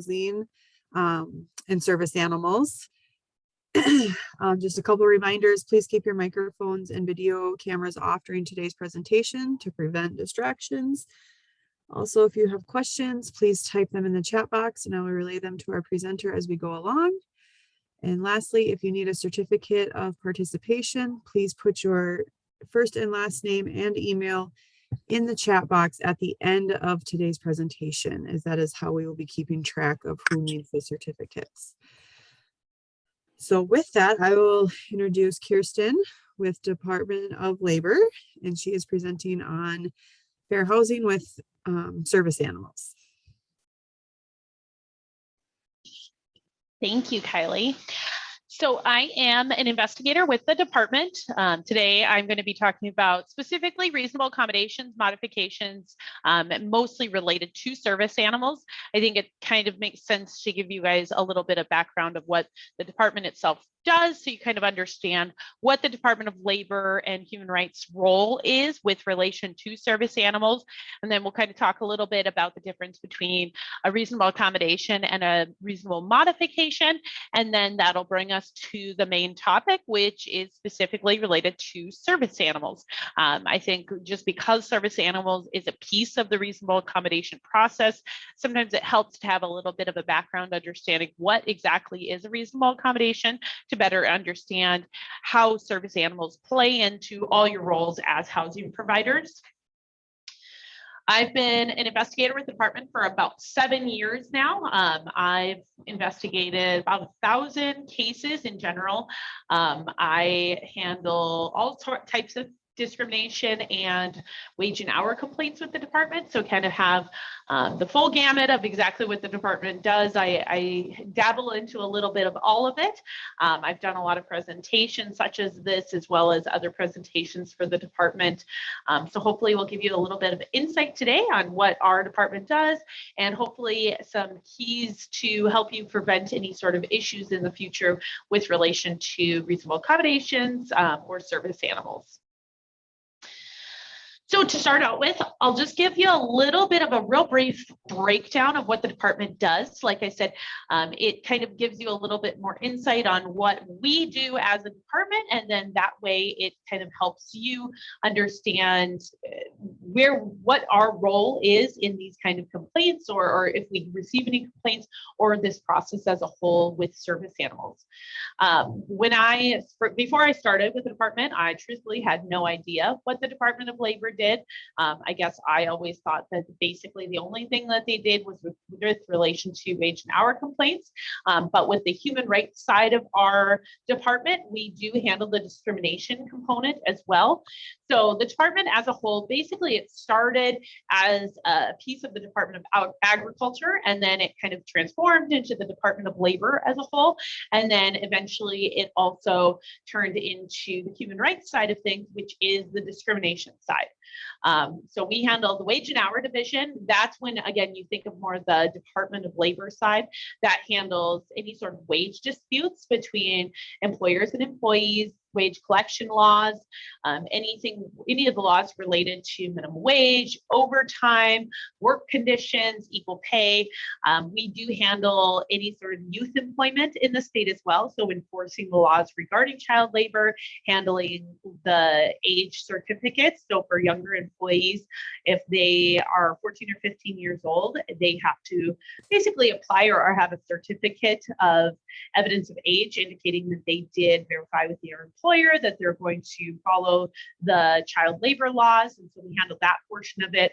housing and service animals. Just a couple of reminders, please keep your microphones and video cameras off during today's presentation to prevent distractions. Also, if you have questions, please type them in the chat box and I will relay them to our presenter as we go along. And lastly, if you need a certificate of participation, please put your first and last name and email in the chat box at the end of today's presentation, as that is how we will be keeping track of who needs the certificates. So with that, I will introduce Kirsten with Department of Labor, and she is presenting on fair housing with service animals. Thank you, Kylie. So I am an investigator with the department. Today, I'm going to be talking about specifically reasonable accommodations, modifications, mostly related to service animals. I think it kind of makes sense to give you guys a little bit of background of what the department itself does, so you kind of understand what the Department of Labor and Human Rights role is with relation to service animals. And then we'll kind of talk a little bit about the difference between a reasonable accommodation and a reasonable modification. And then that'll bring us to the main topic, which is specifically related to service animals. I think just because service animals is a piece of the reasonable accommodation process, sometimes it helps to have a little bit of a background understanding what exactly is a reasonable accommodation to better understand how service animals play into all your roles as housing providers. I've been an investigator with the department for about 7 years now. I've investigated about 1,000 cases in general. I handle all types of discrimination and wage and hour complaints with the department. So kind of have the full gamut of exactly what the department does. I dabble into a little bit of all of it. I've done a lot of presentations such as this, as well as other presentations for the department. So hopefully we'll give you a little bit of insight today on what our department does, and hopefully some keys to help you prevent any sort of issues in the future with relation to reasonable accommodations or service animals. So to start out with, I'll just give you a little bit of a real brief breakdown of what the department does. Like I said, it kind of gives you a little bit more insight on what we do as a department, and then that way it kind of helps you understand what our role is in these kind of complaints, or if we receive any complaints, or this process as a whole with service animals. Before I started with the department, I truthfully had no idea what the Department of Labor did. I guess I always thought that basically the only thing that they did was with relation to wage and hour complaints. But with the human rights side of our department, we do handle the discrimination component as well. So the department as a whole, basically it started as a piece of the Department of Agriculture, and then it kind of transformed into the Department of Labor as a whole. And then eventually it also turned into the human rights side of things, which is the discrimination side. So we handle the wage and hour division. That's when, again, you think of more the Department of Labor side that handles any sort of wage disputes between employers and employees, wage collection laws, any of the laws related to minimum wage, overtime, work conditions, equal pay. We do handle any sort of youth employment in the state as well. So enforcing the laws regarding child labor, handling the age certificates. So for younger employees, if they are 14 or 15 years old, they have to basically apply or have a certificate of evidence of age indicating that they did verify with their employer that they're going to follow the child labor laws. And so we handle that portion of it.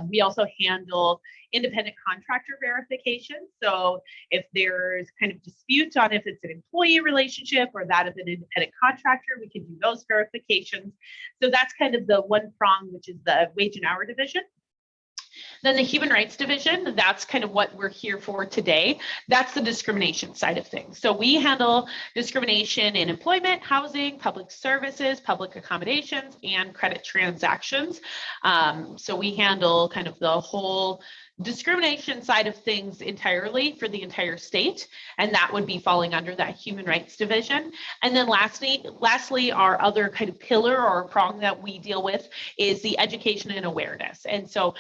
We also handle independent contractor verification. So if there's kind of dispute on if it's an employee relationship or that of an independent contractor, we can do those verifications. So that's kind of the one prong, which is the wage and hour division. Then the Human Rights Division, that's kind of what we're here for today. That's the discrimination side of things. So we handle discrimination in employment, housing, public services, public accommodations, and credit transactions. So we handle kind of the whole discrimination side of things entirely for the entire state, and that would be falling under that human rights division. And then lastly, our other kind of pillar or prong that we deal with is the education and awareness. And so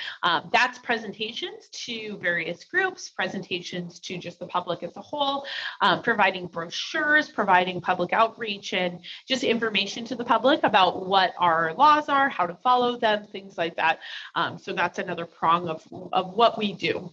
that's presentations to various groups, presentations to just the public as a whole, providing brochures, providing public outreach, and just information to the public about what our laws are, how to follow them, things like that. So that's another prong of what we do.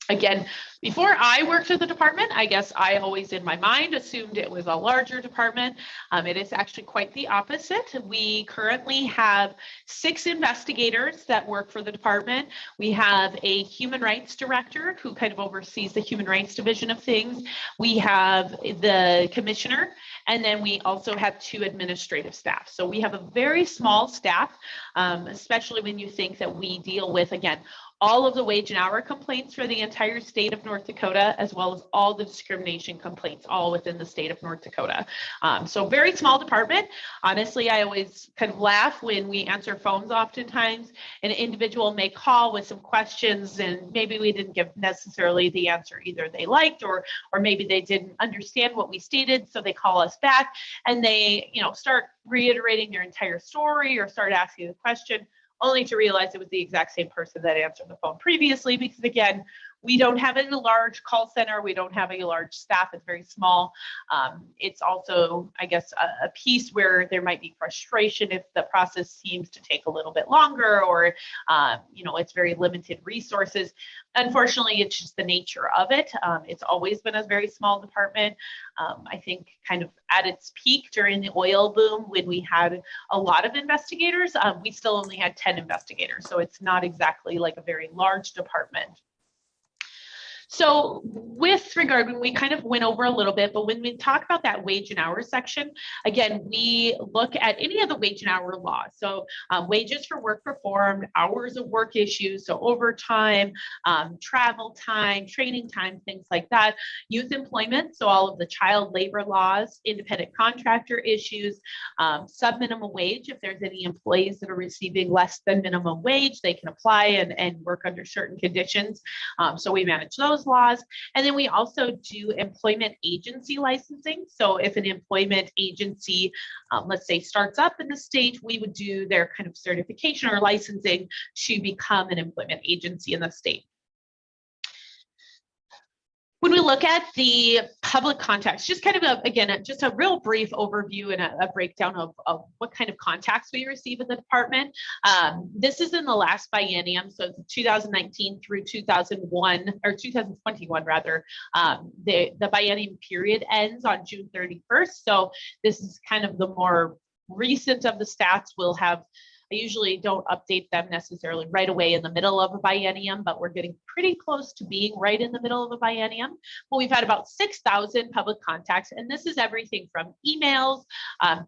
Again, before I worked at the department, I guess I always in my mind assumed it was a larger department. It is actually quite the opposite. We currently have 6 investigators that work for the department. We have a human rights director who kind of oversees the human rights division of things. We have the commissioner, and then we also have 2 administrative staff. So we have a very small staff, especially when you think that we deal with, again, all of the wage and hour complaints for the entire state of North Dakota, as well as all the discrimination complaints, all within the state of North Dakota. So very small department. Honestly, I always kind of laugh when we answer phones. Oftentimes, an individual may call with some questions, and maybe we didn't give necessarily the answer either they liked, or maybe they didn't understand what we stated, so they call us back and they, start reiterating their entire story or start asking the question, only to realize it was the exact same person that answered the phone previously, because again, we don't have a large call center. We don't have a large staff. It's very small. It's also, I guess, a piece where there might be frustration if the process seems to take a little bit longer, or, it's very limited resources. Unfortunately, it's just the nature of it. It's always been a very small department. I think kind of at its peak during the oil boom, when we had a lot of investigators, we still only had 10 investigators. So it's not exactly like a very large department. So with regard, when we kind of went over a little bit, but when we talk about that wage and hour section, again, we look at any of the wage and hour laws. So wages for work performed, hours of work issues, so overtime, travel time, training time, things like that, youth employment, so all of the child labor laws, independent contractor issues, sub-minimum wage. If there's any employees that are receiving less than minimum wage, they can apply and work under certain conditions. So we manage those laws. And then we also do employment agency licensing. So if an employment agency, let's say, starts up in the state, we would do their kind of certification or licensing to become an employment agency in the state. When we look at the public contacts, just kind of just a real brief overview and a breakdown of what kind of contacts we receive in the department. This is in the last biennium, so 2019 through 2021 rather. The biennium period ends on June 31st. So this is kind of the more recent of the stats. We'll have, I usually don't update them necessarily right away in the middle of a biennium, but we're getting pretty close to being right in the middle of a biennium. Well, we've had about 6,000 public contacts, and this is everything from emails,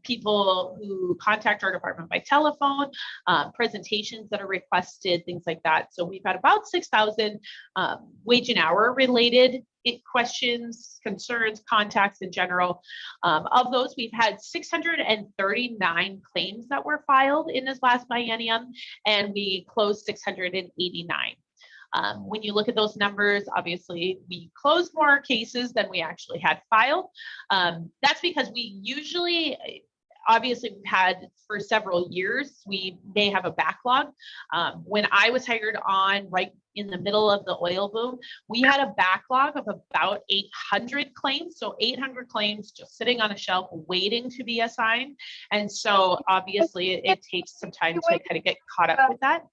people who contact our department by telephone, presentations that are requested, things like that. So we've had about 6,000 wage and hour related questions, concerns, contacts in general. Of those, we've had 639 claims that were filed in this last biennium, and we closed 689. When you look at those numbers, obviously we closed more cases than we actually had filed. That's because we usually, obviously we've had for several years, we may have a backlog. When I was hired on right in the middle of the oil boom, we had a backlog of about 800 claims. So 800 claims just sitting on a shelf waiting to be assigned. And so obviously it takes some time to kind of get caught up with that.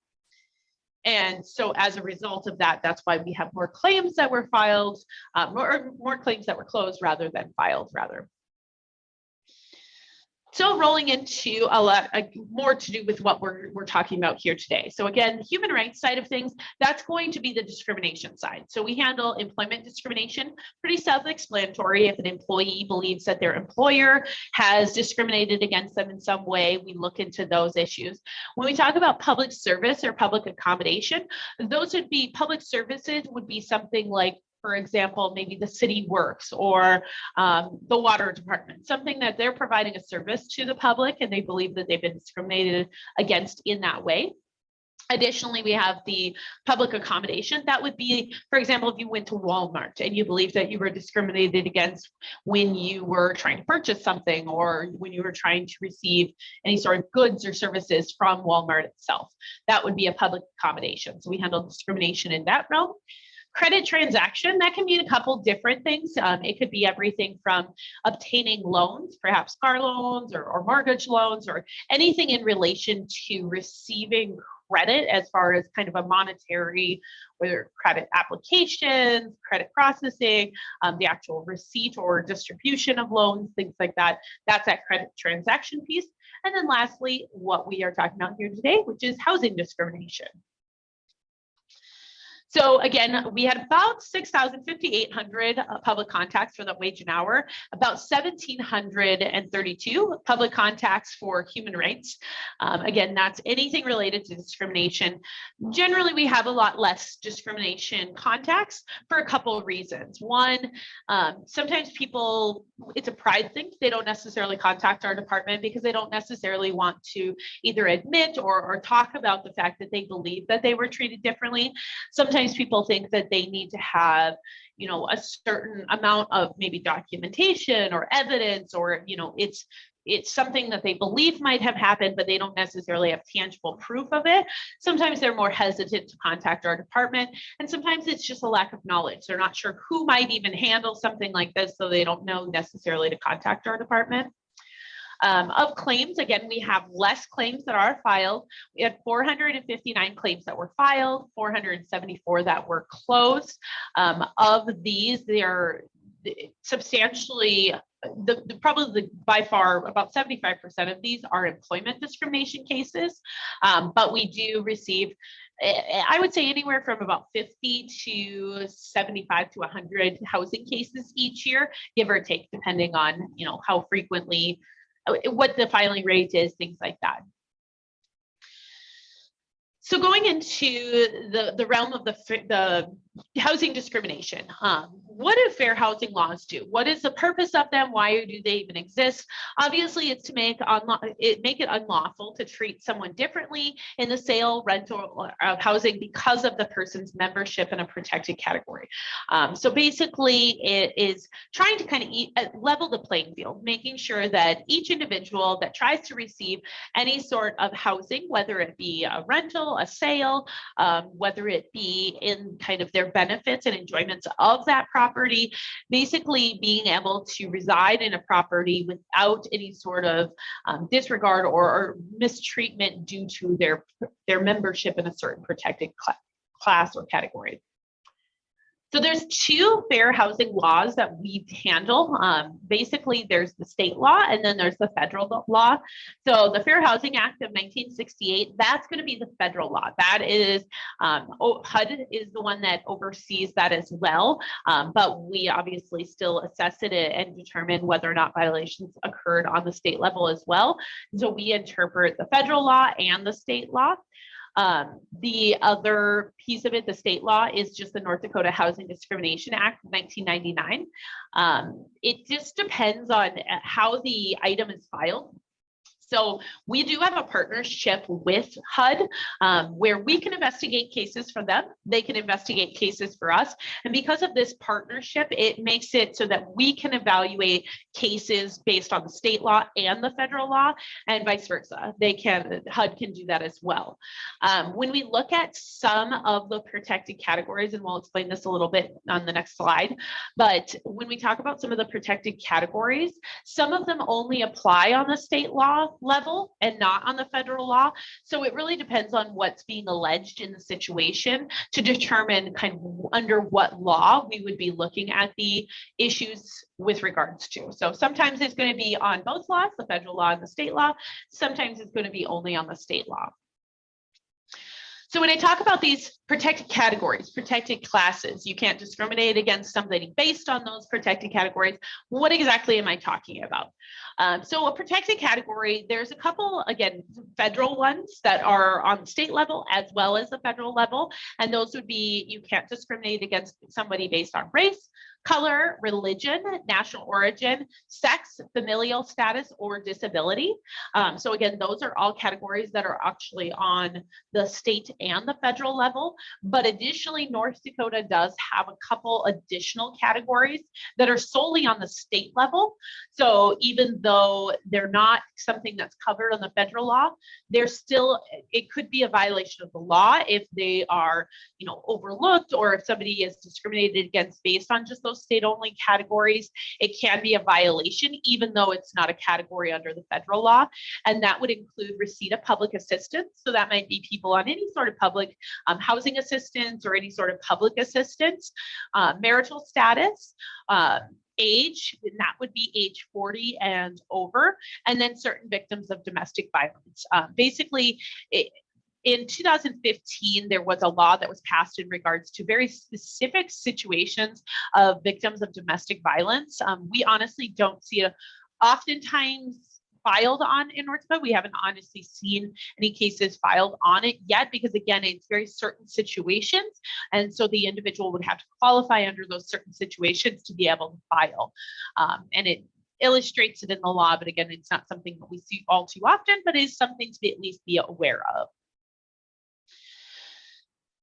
And so as a result of that, that's why we have more claims that were filed, more claims that were closed rather than filed rather. So rolling into a lot more to do with what we're talking about here today. So again, the human rights side of things, that's going to be the discrimination side. So we handle employment discrimination, pretty self-explanatory. If an employee believes that their employer has discriminated against them in some way, we look into those issues. When we talk about public service or public accommodation, those would be public services would be something like, for example, maybe the city works or the water department, something that they're providing a service to the public and they believe that they've been discriminated against in that way. Additionally, we have the public accommodation. That would be, for example, if you went to Walmart and you believe that you were discriminated against when you were trying to purchase something or when you were trying to receive any sort of goods or services from Walmart itself. That would be a public accommodation. So we handle discrimination in that realm. Credit transaction, that can mean a couple different things. It could be everything from obtaining loans, perhaps car loans or mortgage loans, or anything in relation to receiving credit as far as kind of a monetary, whether credit applications, credit processing, the actual receipt or distribution of loans, things like that. That's that credit transaction piece. And then lastly, what we are talking about here today, which is housing discrimination. So again, we had about 5,800 public contacts for the wage and hour, about 1,732 public contacts for human rights. Again, that's anything related to discrimination. Generally, we have a lot less discrimination contacts for a couple of reasons. One, sometimes people, it's a pride thing. They don't necessarily contact our department because they don't necessarily want to either admit or talk about the fact that they believe that they were treated differently. Sometimes people think that they need to have, you know, a certain amount of maybe documentation or evidence, or, you know, it's something that they believe might have happened, but they don't necessarily have tangible proof of it. Sometimes they're more hesitant to contact our department, and sometimes it's just a lack of knowledge. They're not sure who might even handle something like this, so they don't know necessarily to contact our department. Of claims, again, we have less claims that are filed. We had 459 claims that were filed, 474 that were closed. Of these, they're substantially, probably by far about 75% of these are employment discrimination cases, but we do receive, I would say, anywhere from about 50 to 75 to 100 housing cases each year, give or take, depending on, you know, how frequently, what the filing rate is, things like that. So going into the realm of the housing discrimination, what do fair housing laws do? What is the purpose of them? Why do they even exist? Obviously, it's to make it unlawful to treat someone differently in the sale, rental of housing because of the person's membership in a protected category. So basically, it is trying to kind of level the playing field, making sure that each individual that tries to receive any sort of housing, whether it be a rental, a sale, whether it be in kind of their benefits and enjoyments of that property, basically being able to reside in a property without any sort of disregard or mistreatment due to their membership in a certain protected class or category. So there's two fair housing laws that we handle. Basically, there's the state law and then there's the federal law. So the Fair Housing Act of 1968, that's going to be the federal law. That is, HUD is the one that oversees that as well. But we obviously still assess it and determine whether or not violations occurred on the state level as well. So we interpret the federal law and the state law. The other piece of it, the state law, is just the North Dakota Housing Discrimination Act of 1999. It just depends on how the item is filed. So we do have a partnership with HUD where we can investigate cases for them. They can investigate cases for us. And because of this partnership, it makes it so that we can evaluate cases based on the state law and the federal law, and vice versa. HUD can do that as well. When we look at some of the protected categories, and we'll explain this a little bit on the next slide, but when we talk about some of the protected categories, some of them only apply on the state law level and not on the federal law. So it really depends on what's being alleged in the situation to determine kind of under what law we would be looking at the issues with regards to. So sometimes it's going to be on both laws, the federal law and the state law. Sometimes it's going to be only on the state law. So when I talk about these Protected categories, protected classes. You can't discriminate against somebody based on those protected categories. What exactly am I talking about? So a protected category, there's a couple, again, federal ones that are on the state level as well as the federal level. And those would be, you can't discriminate against somebody based on race, color, religion, national origin, sex, familial status, or disability. So again, those are all categories that are actually on the state and the federal level. But additionally, North Dakota does have a couple additional categories that are solely on the state level. So even though they're not something that's covered on the federal law, they're still, it could be a violation of the law if they are, overlooked, or if somebody is discriminated against based on just those state-only categories. It can be a violation, even though it's not a category under the federal law. And that would include receipt of public assistance. So that might be people on any sort of public housing assistance or any sort of public assistance, marital status, age, and that would be age 40 and over, and then certain victims of domestic violence. Basically, in 2015, there was a law that was passed in regards to very specific situations of victims of domestic violence. We honestly don't see it oftentimes filed on in North Dakota. We haven't honestly seen any cases filed on it yet, because again, it's very certain situations. And so the individual would have to qualify under those certain situations to be able to file. And it illustrates it in the law, but again, it's not something that we see all too often, but is something to at least be aware of.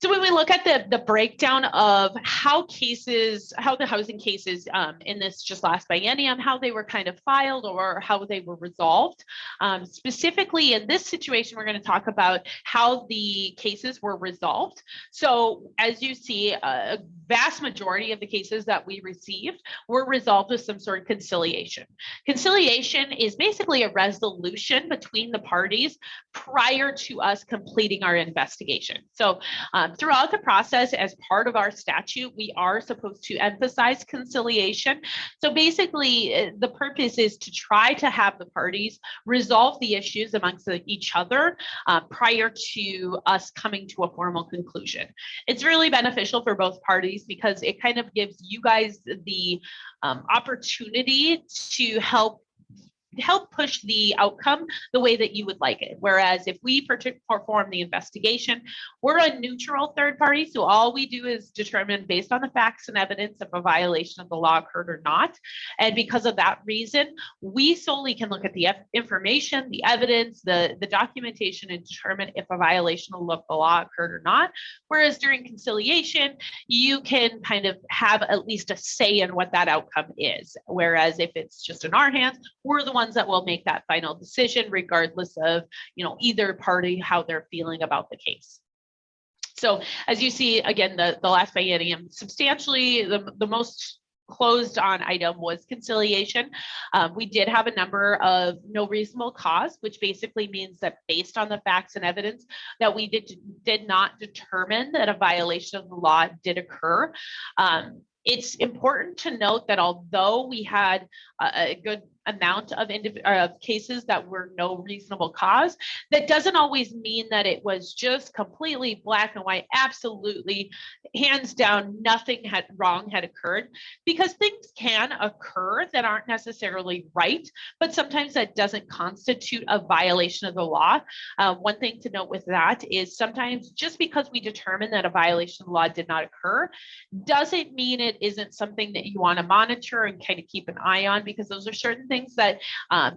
So when we look at the breakdown of how the housing cases in this just last biennium, how they were kind of filed or how they were resolved, specifically in this situation, we're going to talk about how the cases were resolved. So as you see, a vast majority of the cases that we received were resolved with some sort of conciliation. Conciliation is basically a resolution between the parties prior to us completing our investigation. So throughout the process, as part of our statute, we are supposed to emphasize conciliation. So basically, the purpose is to try to have the parties resolve the issues amongst each other prior to us coming to a formal conclusion. It's really beneficial for both parties because it kind of gives you guys the opportunity to help push the outcome the way that you would like it. Whereas if we perform the investigation, we're a neutral third party. So all we do is determine based on the facts and evidence if a violation of the law occurred or not. And because of that reason, we solely can look at the information, the evidence, the documentation, and determine if a violation of the law occurred or not. Whereas during conciliation, you can kind of have at least a say in what that outcome is. Whereas if it's just in our hands, we're the ones that will make that final decision, regardless of, either party, how they're feeling about the case. So as you see, again, the last biennium, substantially the most closed on item was conciliation. We did have a number of no reasonable cause, which basically means that based on the facts and evidence that we did not determine that a violation of the law did occur. It's important to note that although we had a good amount of cases that were no reasonable cause, that doesn't always mean that it was just completely black and white, absolutely, hands down, nothing wrong had occurred, because things can occur that aren't necessarily right, but sometimes that doesn't constitute a violation of the law. One thing to note with that is sometimes just because we determine that a violation of the law did not occur, doesn't mean it isn't something that you want to monitor and kind of keep an eye on, because those are certain things that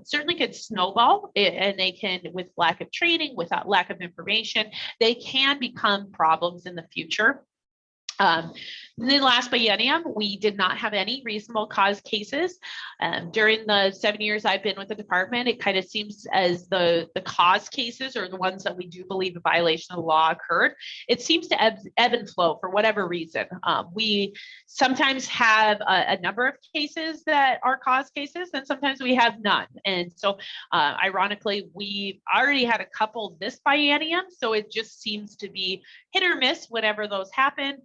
certainly could snowball, and they can, with lack of training, without lack of information, they can become problems in the future. In the last biennium, we did not have any reasonable cause cases. During the 7 years I've been with the department, it kind of seems as the cause cases are the ones that we do believe a violation of the law occurred. It seems to ebb and flow for whatever reason. We sometimes have a number of cases that are cause cases, and sometimes we have none. And so ironically, we already had a couple this biennium, so it just seems to be hit or miss whenever those happen.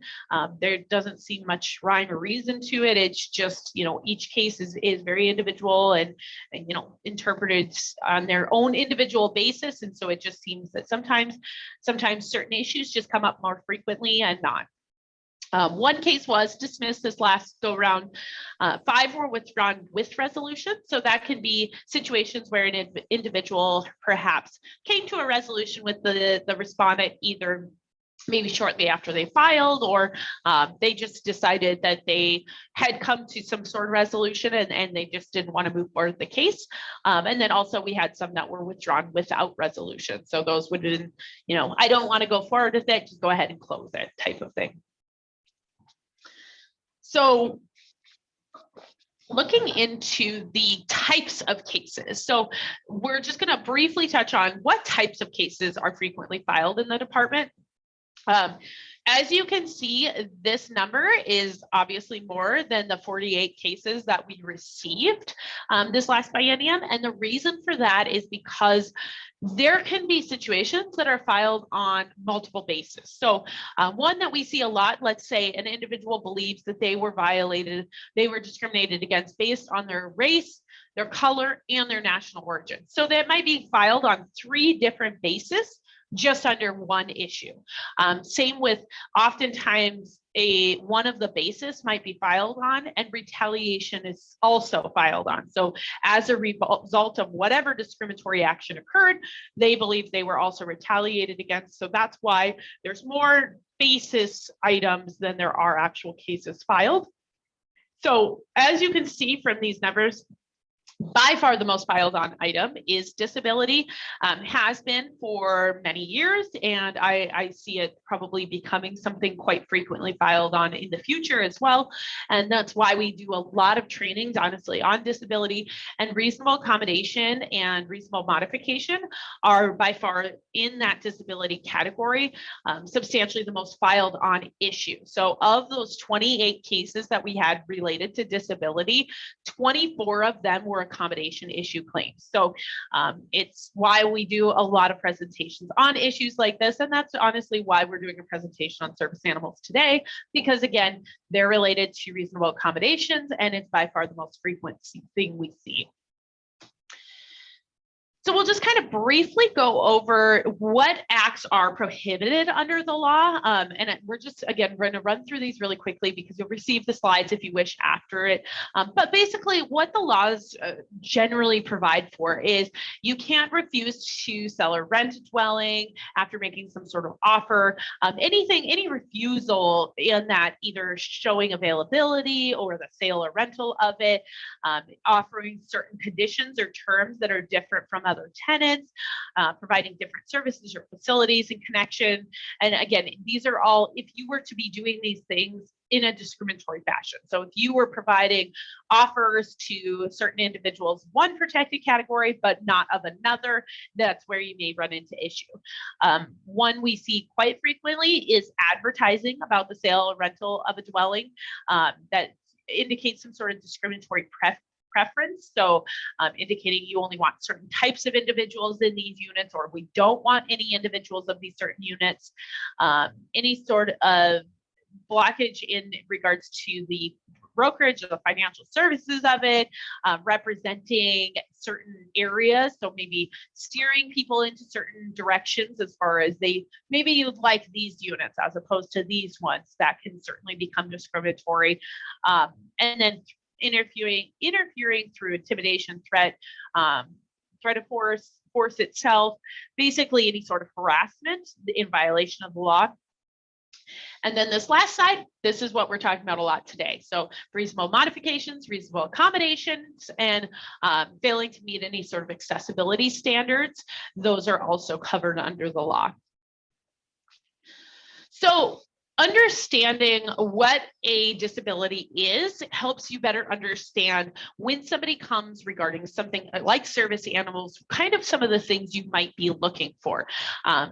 There doesn't seem much rhyme or reason to it. It's just, you know, each case is very individual and, you know, interpreted on their own individual basis. And so it just seems that sometimes certain issues just come up more frequently and not. One case was dismissed this last go round. 5 were withdrawn with resolution. So that can be situations where an individual perhaps came to a resolution with the respondent either maybe shortly after they filed, or they just decided that they had come to some sort of resolution and they just didn't want to move forward with the case. And then also we had some that were withdrawn without resolution. So those would have been, you know, I don't want to go forward with it, just go ahead and close it type of thing. So looking into the types of cases. So we're just going to briefly touch on what types of cases are frequently filed in the department. As you can see, this number is obviously more than the 48 cases that we received this last biennium. And the reason for that is because there can be situations that are filed on multiple bases. So one that we see a lot, let's say an individual believes that they were violated, they were discriminated against based on their race, their color, and their national origin. So that might be filed on 3 different bases just under one issue. Same with oftentimes one of the bases might be filed on and retaliation is also filed on. So as a result of whatever discriminatory action occurred, they believe they were also retaliated against. So that's why there's more basis items than there are actual cases filed. So as you can see from these numbers, by far the most filed on item is disability, has been for many years, and I see it probably becoming something quite frequently filed on in the future as well. And that's why we do a lot of trainings, honestly, on disability, and reasonable accommodation and reasonable modification are by far in that disability category, substantially the most filed on issue. So of those 28 cases that we had related to disability, 24 of them were accommodation issue claims. So it's why we do a lot of presentations on issues like this. And that's honestly why we're doing a presentation on service animals today, because again, they're related to reasonable accommodations and it's by far the most frequent thing we see. So we'll just kind of briefly go over what acts are prohibited under the law. And we're just, again, we're going to run through these really quickly because you'll receive the slides if you wish after it. But basically what the laws generally provide for is you can't refuse to sell or rent a dwelling after making some sort of offer. Any refusal in that, either showing availability or the sale or rental of it, offering certain conditions or terms that are different from other tenants, providing different services or facilities in connection. And again, these are all, if you were to be doing these things in a discriminatory fashion. So if you were providing offers to certain individuals, one protected category, but not of another, that's where you may run into issue. One we see quite frequently is advertising about the sale or rental of a dwelling that indicates some sort of discriminatory preference. So indicating you only want certain types of individuals in these units, or we don't want any individuals of these certain units. Any sort of blockage in regards to the brokerage or the financial services of it, representing certain areas. So maybe steering people into certain directions as far as maybe you'd like these units as opposed to these ones, that can certainly become discriminatory. And then interfering through intimidation, threat of force itself, basically any sort of harassment in violation of the law. And then this last side, this is what we're talking about a lot today. So reasonable modifications, reasonable accommodations, and failing to meet any sort of accessibility standards, those are also covered under the law. So understanding what a disability is helps you better understand when somebody comes regarding something like service animals, kind of some of the things you might be looking for.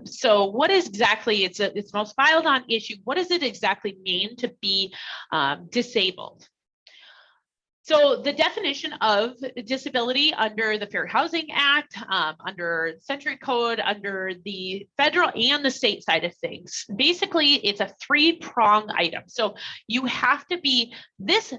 So what is exactly, it's most filed on issue, what does it exactly mean to be disabled? So the definition of disability under the Fair Housing Act, under Century Code, under the federal and the state side of things, basically it's a three-prong item. So you have to be this,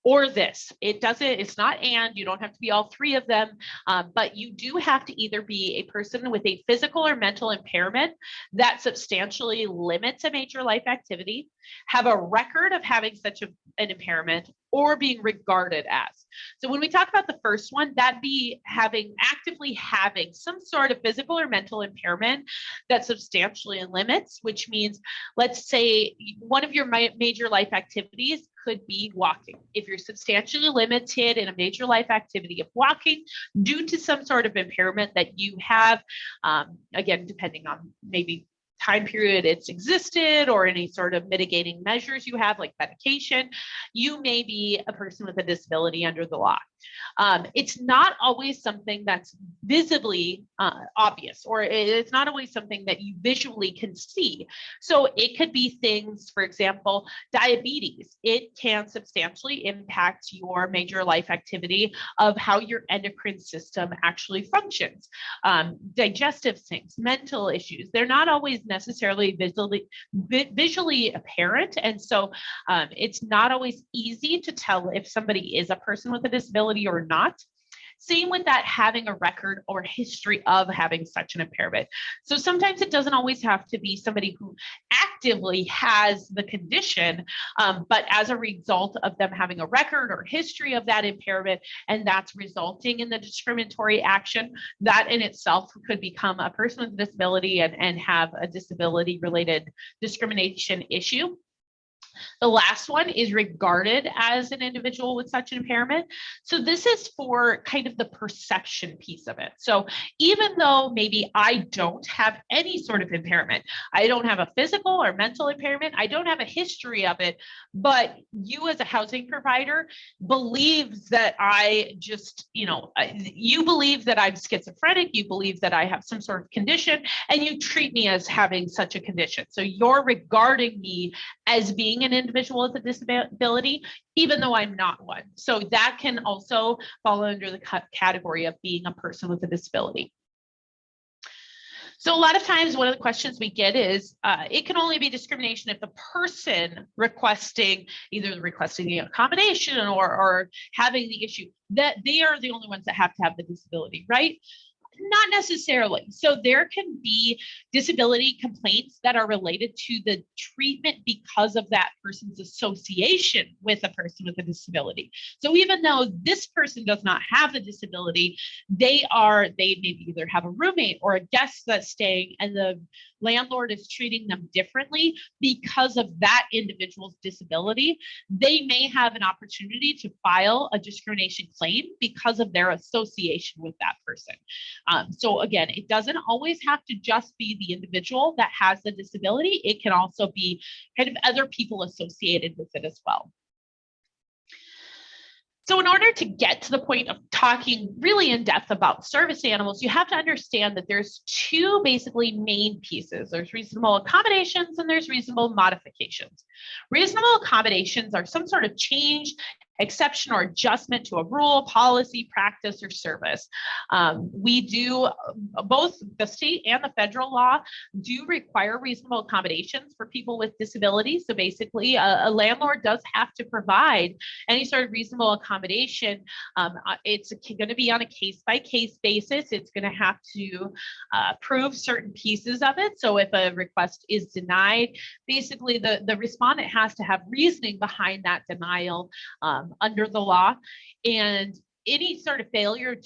or this. It's not and, you don't have to be all three of them, but you do have to either be a person with a physical or mental impairment that substantially limits a major life activity, have a record of having such an impairment, or being regarded as. So when we talk about the first one, that'd be actively having some sort of physical or mental impairment that substantially limits, which means, let's say one of your major life activities could be walking. If you're substantially limited in a major life activity of walking due to some sort of impairment that you have, again, depending on maybe time period it's existed or any sort of mitigating measures you have, like medication, you may be a person with a disability under the law. It's not always something that's visibly obvious, or it's not always something that you visually can see. So it could be things, for example, diabetes. It can substantially impact your major life activity of how your endocrine system actually functions. Digestive things, mental issues, they're not always necessarily visually apparent. And so it's not always easy to tell if somebody is a person with a disability or not. Same with that, having a record or history of having such an impairment. So sometimes it doesn't always have to be somebody who actively has the condition, but as a result of them having a record or history of that impairment, and that's resulting in the discriminatory action, that in itself could become a person with a disability and have a disability-related discrimination issue. The last one is regarded as an individual with such an impairment. So this is for kind of the perception piece of it. So even though maybe I don't have any sort of impairment, I don't have a physical or mental impairment, I don't have a history of it, but you as a housing provider believes that I just, you believe that I'm schizophrenic, you believe that I have some sort of condition, and you treat me as having such a condition. So you're regarding me as being an individual with a disability, even though I'm not one. So that can also fall under the category of being a person with a disability. So a lot of times, one of the questions we get is, it can only be discrimination if the person either requesting the accommodation or having the issue, that they are the only ones that have to have the disability, right? Not necessarily. So there can be disability complaints that are related to the treatment because of that person's association with a person with a disability. So even though this person does not have a disability, they maybe either have a roommate or a guest that's staying, and the landlord is treating them differently because of that individual's disability. They may have an opportunity to file a discrimination claim because of their association with that person. So again, it doesn't always have to just be the individual that has the disability. It can also be kind of other people associated with it as well. So in order to get to the point of talking really in depth about service animals, you have to understand that there's two basically main pieces. There's reasonable accommodations and there's reasonable modifications. Reasonable accommodations are some sort of change, exception, or adjustment to a rule, policy, practice, or service. We do, both the state and the federal law do require reasonable accommodations for people with disabilities. So basically, a landlord does have to provide any sort of reasonable accommodation. It's going to be on a case-by-case basis. It's going to have to prove certain pieces of it. So if a request is denied, basically the respondent has to have reasoning behind that denial under the law, and any sort of failure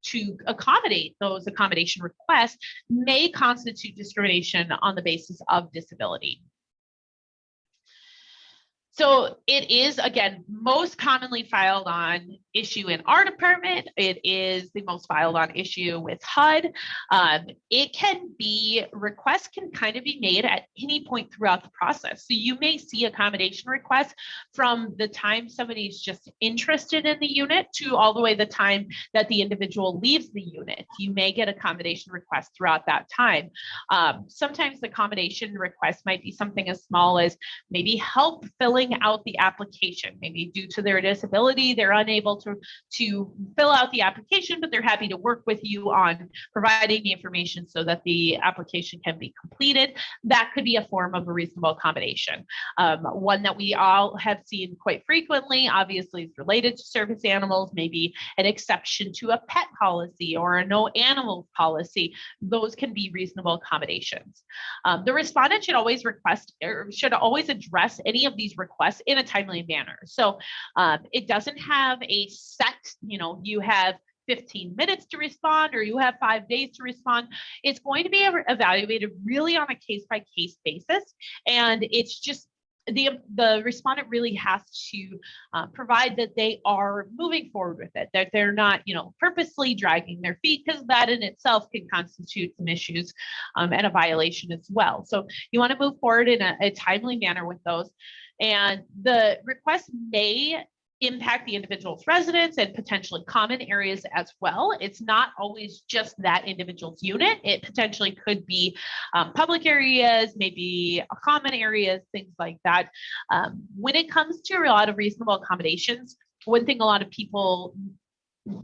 to accommodate those accommodation requests may constitute discrimination on the basis of disability. So it is, again, most commonly filed on issue in our department. It is the most filed on issue with HUD. Requests can kind of be made at any point throughout the process. So you may see accommodation requests from the time somebody's just interested in the unit to all the way the time that the individual leaves the unit. You may get accommodation requests throughout that time. Sometimes the accommodation request might be something as small as maybe help filling filling out the application. Maybe due to their disability, they're unable to fill out the application, but they're happy to work with you on providing the information so that the application can be completed. That could be a form of a reasonable accommodation. One that we all have seen quite frequently, obviously, is related to service animals, maybe an exception to a pet policy or a no animals policy. Those can be reasonable accommodations. The respondent should always request or should always address any of these requests in a timely manner. So it doesn't have a set, you have 15 minutes to respond or you have 5 days to respond. It's going to be evaluated really on a case-by-case basis. And it's just the respondent really has to provide that they are moving forward with it, that they're not, purposely dragging their feet, because that in itself can constitute some issues and a violation as well. So you want to move forward in a timely manner with those. And the request may impact the individual's residence and potentially common areas as well. It's not always just that individual's unit. It potentially could be public areas, maybe common areas, things like that. When it comes to a lot of reasonable accommodations, one thing a lot of people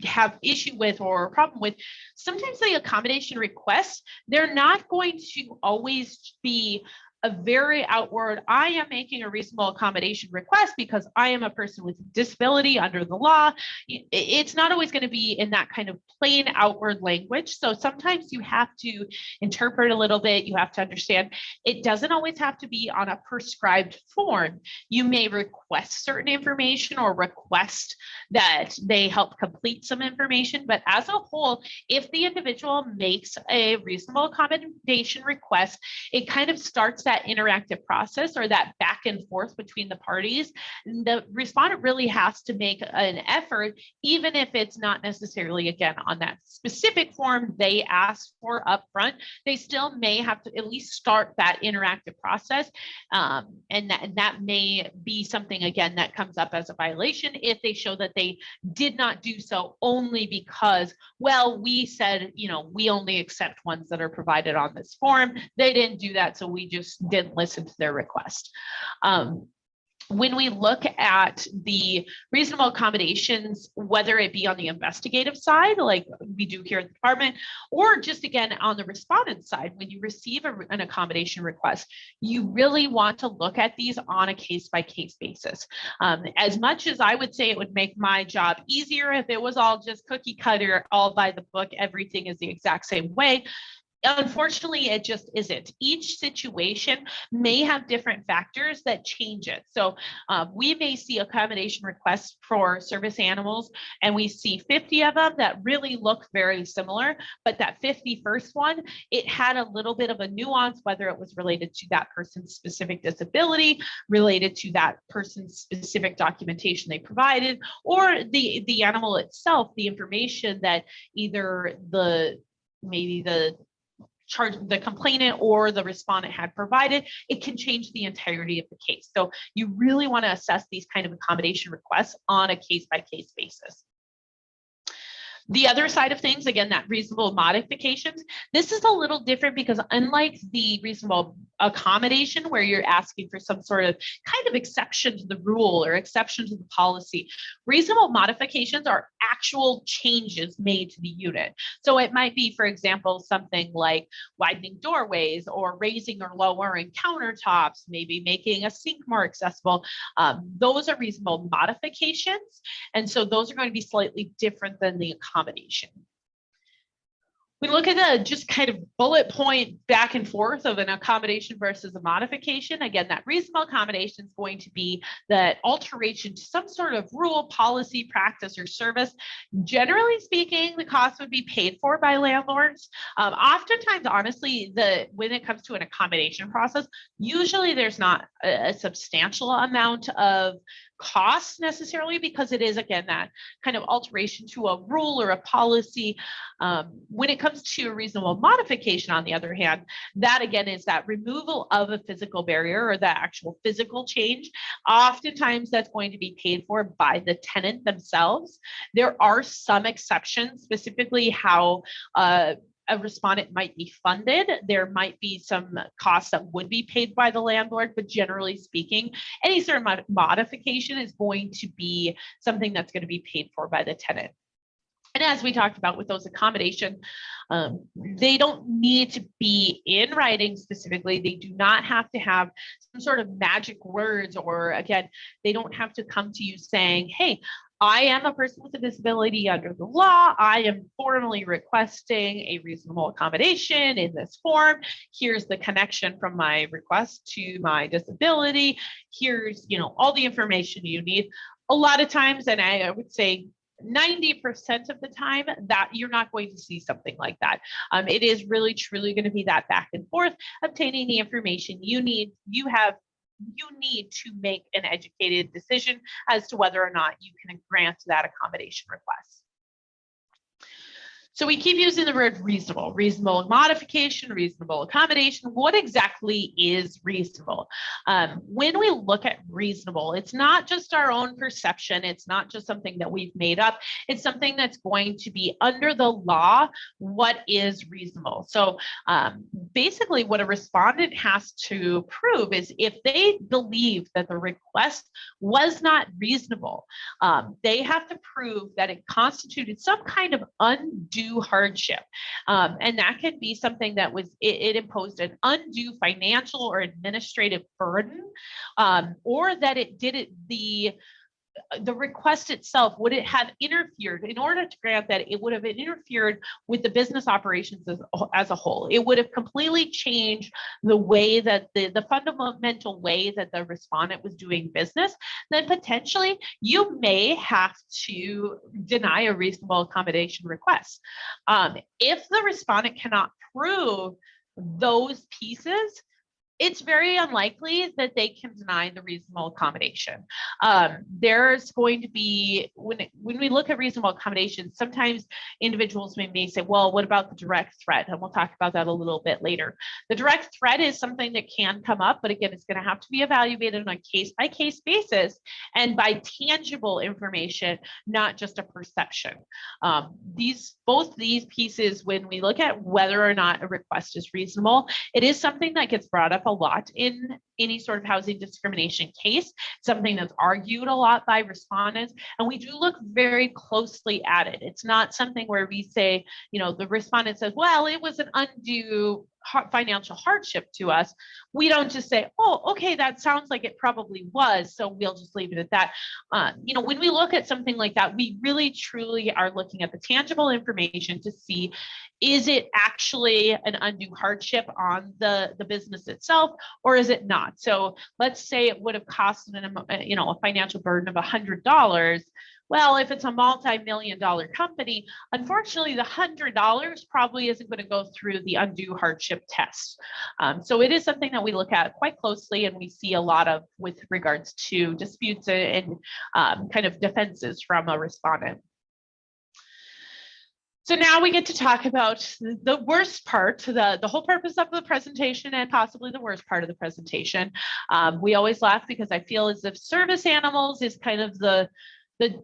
have issue with or problem with, sometimes the accommodation requests, they're not going to always be a very outward, I am making a reasonable accommodation request because I am a person with disability under the law. It's not always going to be in that kind of plain outward language. So sometimes you have to interpret a little bit. You have to understand it doesn't always have to be on a prescribed form. You may request certain information or request that they help complete some information. But as a whole, if the individual makes a reasonable accommodation request, it kind of starts that interactive process or that back and forth between the parties. The respondent really has to make an effort, even if it's not necessarily, again, on that specific form they asked for upfront. They still may have to at least start that interactive process. And that may be something, again, that comes up as a violation if they show that they did not do so only because, well, we said, we only accept ones that are provided on this form. They didn't do that, so we just didn't listen to their request. When we look at the reasonable accommodations, whether it be on the investigative side, like we do here at the department, or just again on the respondent side, when you receive an accommodation request, you really want to look at these on a case-by-case basis. As much as I would say it would make my job easier if it was all just cookie cutter, all by the book, everything is the exact same way. Unfortunately, it just isn't. Each situation may have different factors that change it. So we may see accommodation requests for service animals, and we see 50 of them that really look very similar, but that 51st one, it had a little bit of a nuance, whether it was related to that person's specific disability, related to that person's specific documentation they provided, or the animal itself, the information that either the complainant or the respondent had provided. It can change the entirety of the case. So you really want to assess these kind of accommodation requests on a case-by-case basis. The other side of things, again, that reasonable modifications, this is a little different because unlike the reasonable accommodation where you're asking for some sort of kind of exception to the rule or exception to the policy, reasonable modifications are actual changes made to the unit. So it might be, for example, something like widening doorways or raising or lowering countertops, maybe making a sink more accessible. Those are reasonable modifications. And so those are going to be slightly different than the accommodation. We look at the just kind of bullet point back and forth of an accommodation versus a modification. Again, that reasonable accommodation is going to be that alteration to some sort of rule, policy, practice, or service. Generally speaking, the cost would be paid for by landlords. Oftentimes, honestly, when it comes to an accommodation process, usually there's not a substantial amount of costs necessarily, because it is, again, that kind of alteration to a rule or a policy. When it comes to a reasonable modification, on the other hand, that again is that removal of a physical barrier or the actual physical change. Oftentimes that's going to be paid for by the tenant themselves. There are some exceptions, specifically how a respondent might be funded. There might be some costs that would be paid by the landlord, but generally speaking, any sort of modification is going to be something that's going to be paid for by the tenant. And as we talked about with those accommodation, they don't need to be in writing specifically. They do not have to have some sort of magic words, or again, they don't have to come to you saying, hey, I am a person with a disability under the law. I am formally requesting a reasonable accommodation in this form. Here's the connection from my request to my disability. Here's, all the information you need. A lot of times, and I would say 90% of the time, that you're not going to see something like that. It is really, truly going to be that back and forth, obtaining the information you need. You need to make an educated decision as to whether or not you can grant that accommodation request. So we keep using the word reasonable modification, reasonable accommodation. What exactly is reasonable? When we look at reasonable, it's not just our own perception. It's not just something that we've made up. It's something that's going to be under the law. What is reasonable? So basically what a respondent has to prove is if they believe that the request was not reasonable, they have to prove that it constituted some kind of undue hardship. And that could be something that it imposed an undue financial or administrative burden, or that it did it, the request itself, would it have interfered, in order to grant that, it would have interfered with the business operations as a whole. It would have completely changed the way that the fundamental way that the respondent was doing business. Then potentially you may have to deny a reasonable accommodation request. If the respondent cannot prove those pieces, it's very unlikely that they can deny the reasonable accommodation. There's going to be, when we look at reasonable accommodation, sometimes individuals may say, well, what about the direct threat? And we'll talk about that a little bit later. The direct threat is something that can come up, but again, it's going to have to be evaluated on a case-by-case basis and by tangible information, not just a perception. Both these pieces, when we look at whether or not a request is reasonable, it is something that gets brought up a lot in any sort of housing discrimination case, something that's argued a lot by respondents, and we do look very closely at it. It's not something where we say, the respondent says, well, it was an undue financial hardship to us. We don't just say, oh, okay, that sounds like it probably was, so we'll just leave it at that. When we look at something like that, we really truly are looking at the tangible information to see, is it actually an undue hardship on the business itself, or is it not? So let's say it would have cost a financial burden of $100. Well, if it's a multi-million-dollar company, unfortunately, the $100 probably isn't going to go through the undue hardship test. So it is something that we look at quite closely, and we see a lot of with regards to disputes and kind of defenses from a respondent. So now we get to talk about the worst part, the whole purpose of the presentation, and possibly the worst part of the presentation. We always laugh because I feel as if service animals is kind of the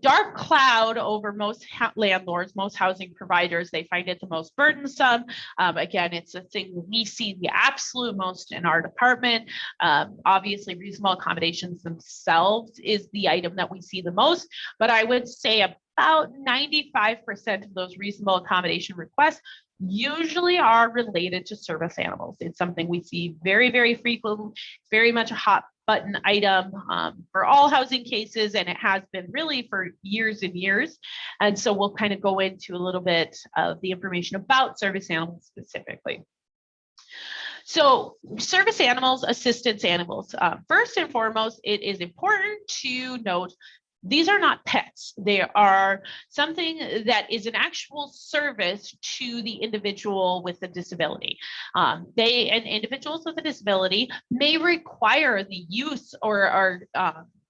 dark cloud over most landlords, most housing providers. They find it the most burdensome. Again, it's a thing we see the absolute most in our department. Obviously, reasonable accommodations themselves is the item that we see the most, but I would say about 95% of those reasonable accommodation requests usually are related to service animals. It's something we see very, very frequently, very much a hot button item for all housing cases, and it has been really for years and years. And so we'll kind of go into a little bit of the information about service animals specifically. So service animals, assistance animals. First and foremost, it is important to note these are not pets. They are something that is an actual service to the individual with a disability. And individuals with a disability may require the use or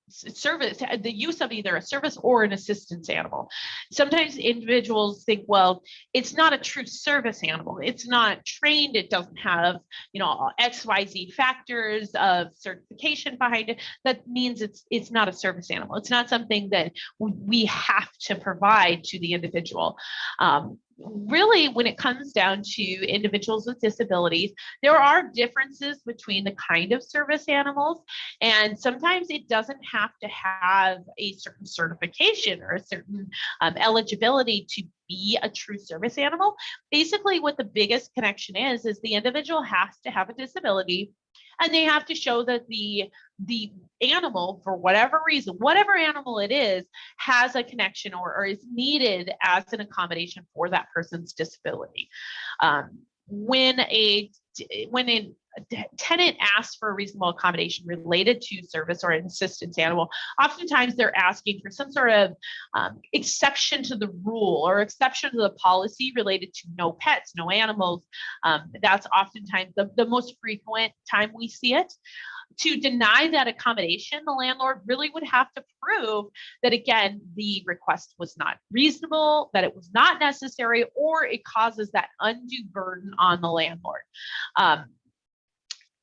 service, the use of either a service or an assistance animal. Sometimes individuals think, well, it's not a true service animal. It's not trained. It doesn't have, XYZ factors of certification behind it. That means it's not a service animal. It's not something that we have to provide to the individual. really, when it comes down to individuals with disabilities, there are differences between the kind of service animals, and sometimes it doesn't have to have a certain certification or a certain eligibility to be a true service animal. Basically, what the biggest connection is the individual has to have a disability, and they have to show that the animal, for whatever reason, whatever animal it is, has a connection or is needed as an accommodation for that person's disability. When a tenant asks for a reasonable accommodation related to service or an assistance animal, oftentimes they're asking for some sort of exception to the rule or exception to the policy related to no pets, no animals. That's oftentimes the most frequent time we see it. To deny that accommodation, the landlord really would have to prove that, again, the request was not reasonable, that it was not necessary, or it causes that undue burden on the landlord.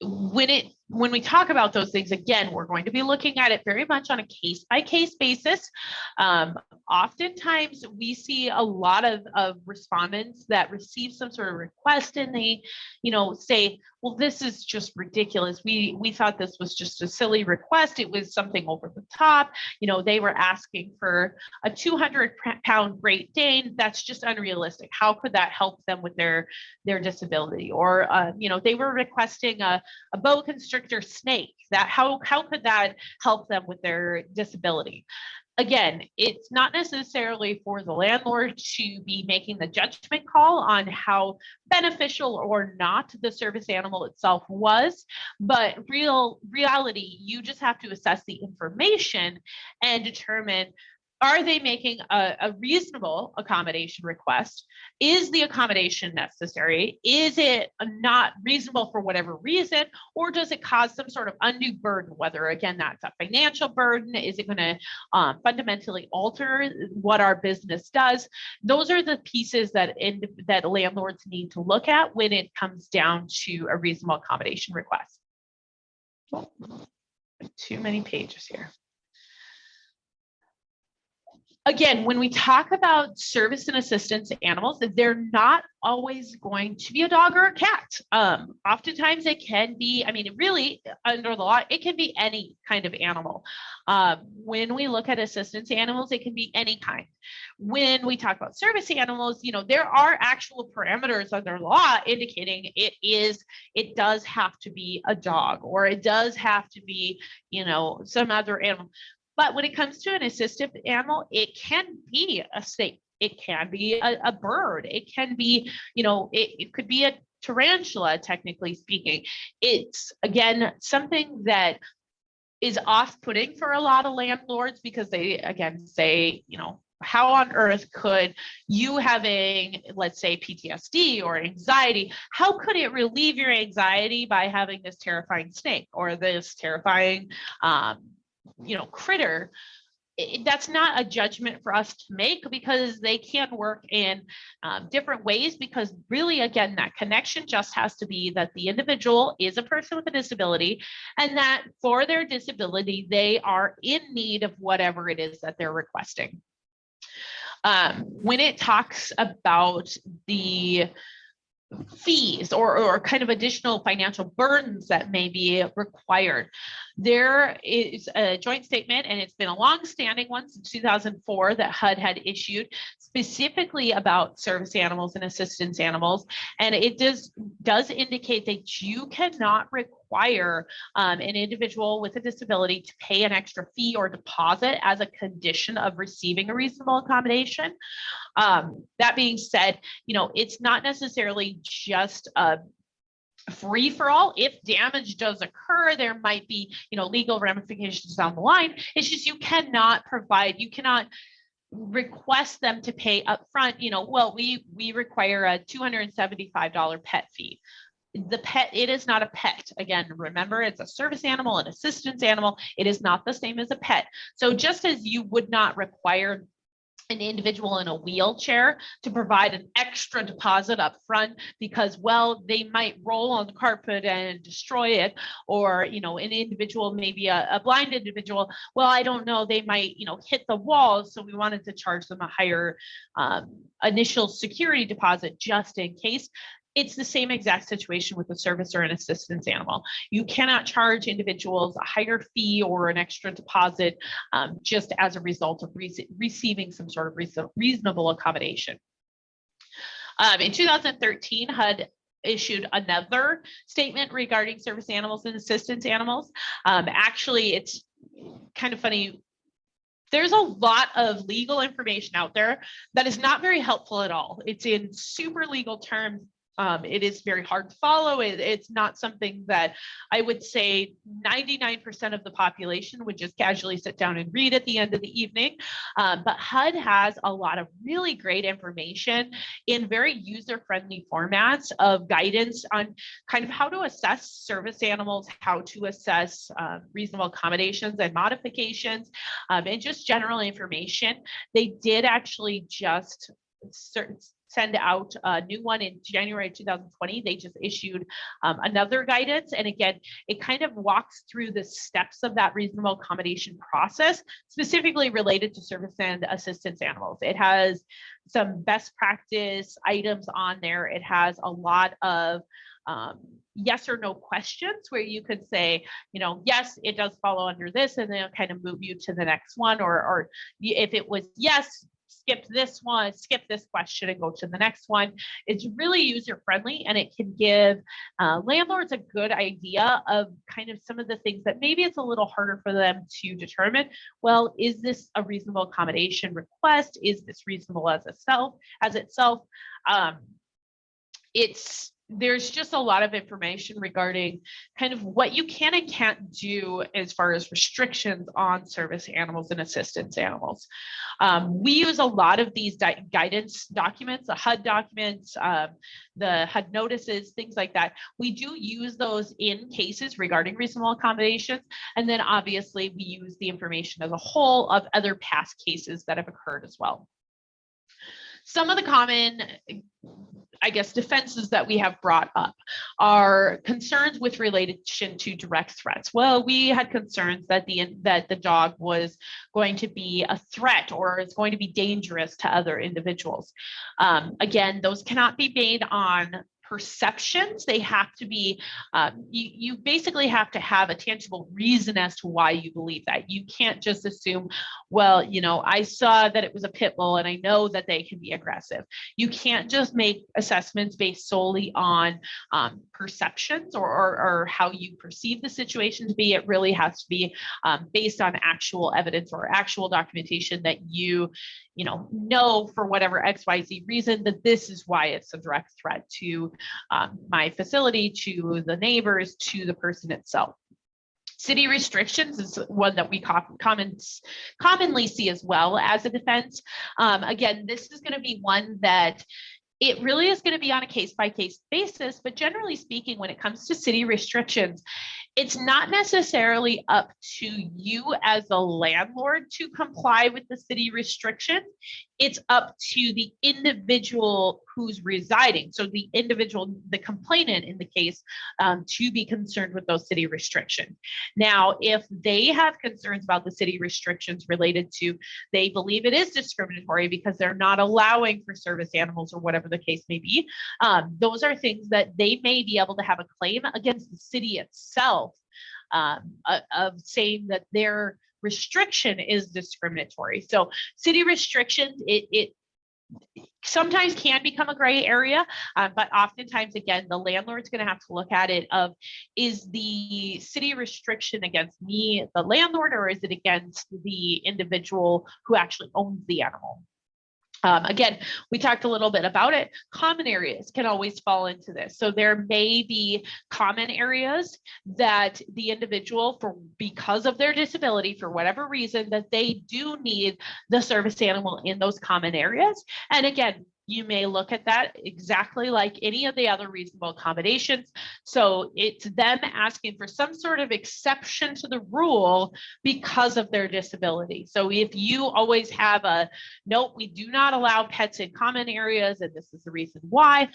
When we talk about those things, again, we're going to be looking at it very much on a case-by-case basis. Oftentimes we see a lot of respondents that receive some sort of request and they, say, well, this is just ridiculous. We thought this was just a silly request. It was something over the top. They were asking for a 200-pound Great Dane. That's just unrealistic. How could that help them with their disability? Or, they were requesting a boa constrictor snake. That how could that help them with their disability? Again, it's not necessarily for the landlord to be making the judgment call on how beneficial or not the service animal itself was, but reality, you just have to assess the information and determine, are they making a reasonable accommodation request? Is the accommodation necessary? Is it not reasonable for whatever reason? Or does it cause some sort of undue burden, whether, again, that's a financial burden? Is it going to fundamentally alter what our business does? Those are the pieces that landlords need to look at when it comes down to a reasonable accommodation request. Too many pages here. Again, when we talk about service and assistance animals, they're not always going to be a dog or a cat. Oftentimes it can be, really under the law, it can be any kind of animal. When we look at assistance animals, it can be any kind. When we talk about service animals, there are actual parameters under law indicating it does have to be a dog, or it does have to be, some other animal. But when it comes to an assistive animal, it can be a snake. It can be a bird. It can be, it could be a tarantula, technically speaking. It's, again, something that is off-putting for a lot of landlords because they, again, say, how on earth could you having, let's say, PTSD or anxiety, how could it relieve your anxiety by having this terrifying snake or this terrifying critter? That's not a judgment for us to make, because they can work in different ways, because really, again, that connection just has to be that the individual is a person with a disability, and that for their disability, they are in need of whatever it is that they're requesting. When it talks about the fees or kind of additional financial burdens that may be required, there is a joint statement, and it's been a long-standing one since 2004 that HUD had issued specifically about service animals and assistance animals, and it does indicate that you cannot require an individual with a disability to pay an extra fee or deposit as a condition of receiving a reasonable accommodation. That being said, it's not necessarily just a free for all. If damage does occur, there might be, legal ramifications down the line. It's just you cannot request them to pay upfront. Well, we require a $275 pet fee. The pet, it is not a pet. Again, remember, it's a service animal, an assistance animal. It is not the same as a pet. So just as you would not require an individual in a wheelchair to provide an extra deposit up front because, well, they might roll on the carpet and destroy it, or, you know, an individual, maybe a blind individual, well, I don't know, they might, you know, hit the wall, so we wanted to charge them a higher initial security deposit just in case. It's the same exact situation with a service or an assistance animal. You cannot charge individuals a higher fee or an extra deposit just as a result of receiving some sort of reasonable accommodation. In 2013, HUD issued another statement regarding service animals and assistance animals. Actually, it's kind of funny. There's a lot of legal information out there that is not very helpful at all. It's in super legal terms. It is very hard to follow. It's not something that I would say 99% of the population would just casually sit down and read at the end of the evening. But HUD has a lot of really great information in very user-friendly formats of guidance on kind of how to assess service animals, how to assess reasonable accommodations and modifications, and just general information. They did actually just send out a new one in January 2020. They just issued another guidance. And again, it kind of walks through the steps of that reasonable accommodation process, specifically related to service and assistance animals. It has some best practice items on there. It has a lot of yes or no questions where you could say, you know, yes, it does follow under this, and then it'll kind of move you to the next one. Or if it was yes, skip this one, skip this question and go to the next one. It's really user friendly, and it can give landlords a good idea of kind of some of the things that maybe it's a little harder for them to determine. Well, is this a reasonable accommodation request? Is this reasonable as itself? There's just a lot of information regarding kind of what you can and can't do as far as restrictions on service animals and assistance animals. We use a lot of these guidance documents, the HUD documents, the HUD notices, things like that. We do use those in cases regarding reasonable accommodations. And then obviously we use the information as a whole of other past cases that have occurred as well. Some of the common, I guess, defenses that we have brought up are concerns with relation to direct threats. Well, we had concerns that the dog was going to be a threat or is going to be dangerous to other individuals. Again, those cannot be made on perceptions. They have to be, you basically have to have a tangible reason as to why you believe that. You can't just assume, well, you know, I saw that it was a pit bull and I know that they can be aggressive. You can't just make assessments based solely on perceptions or how you perceive the situation to be. It really has to be based on actual evidence or actual documentation that you know for whatever XYZ reason that this is why it's a direct threat to my facility, to the neighbors, to the person itself. City restrictions is one that we commonly see as well as a defense. Again, this is going to be one that it really is going to be on a case-by-case basis, but generally speaking, when it comes to city restrictions, it's not necessarily up to you as a landlord to comply with the city restriction. It's up to the individual who's residing. So the individual, the complainant in the case, to be concerned with those city restrictions. Now, if they have concerns about the city restrictions related to, they believe it is discriminatory because they're not allowing for service animals or whatever the case may be, those are things that they may be able to have a claim against the city itself of saying that their restriction is discriminatory. So city restrictions, it sometimes can become a gray area, but oftentimes, again, the landlord's going to have to look at it of, is the city restriction against me, the landlord, or is it against the individual who actually owns the animal? Again, we talked a little bit about it. Common areas can always fall into this. So there may be common areas that the individual, because of their disability, for whatever reason, that they do need the service animal in those common areas. And again, you may look at that exactly like any of the other reasonable accommodations. So it's them asking for some sort of exception to the rule because of their disability. So if you always have a note, we do not allow pets in common areas, and this is the reason why,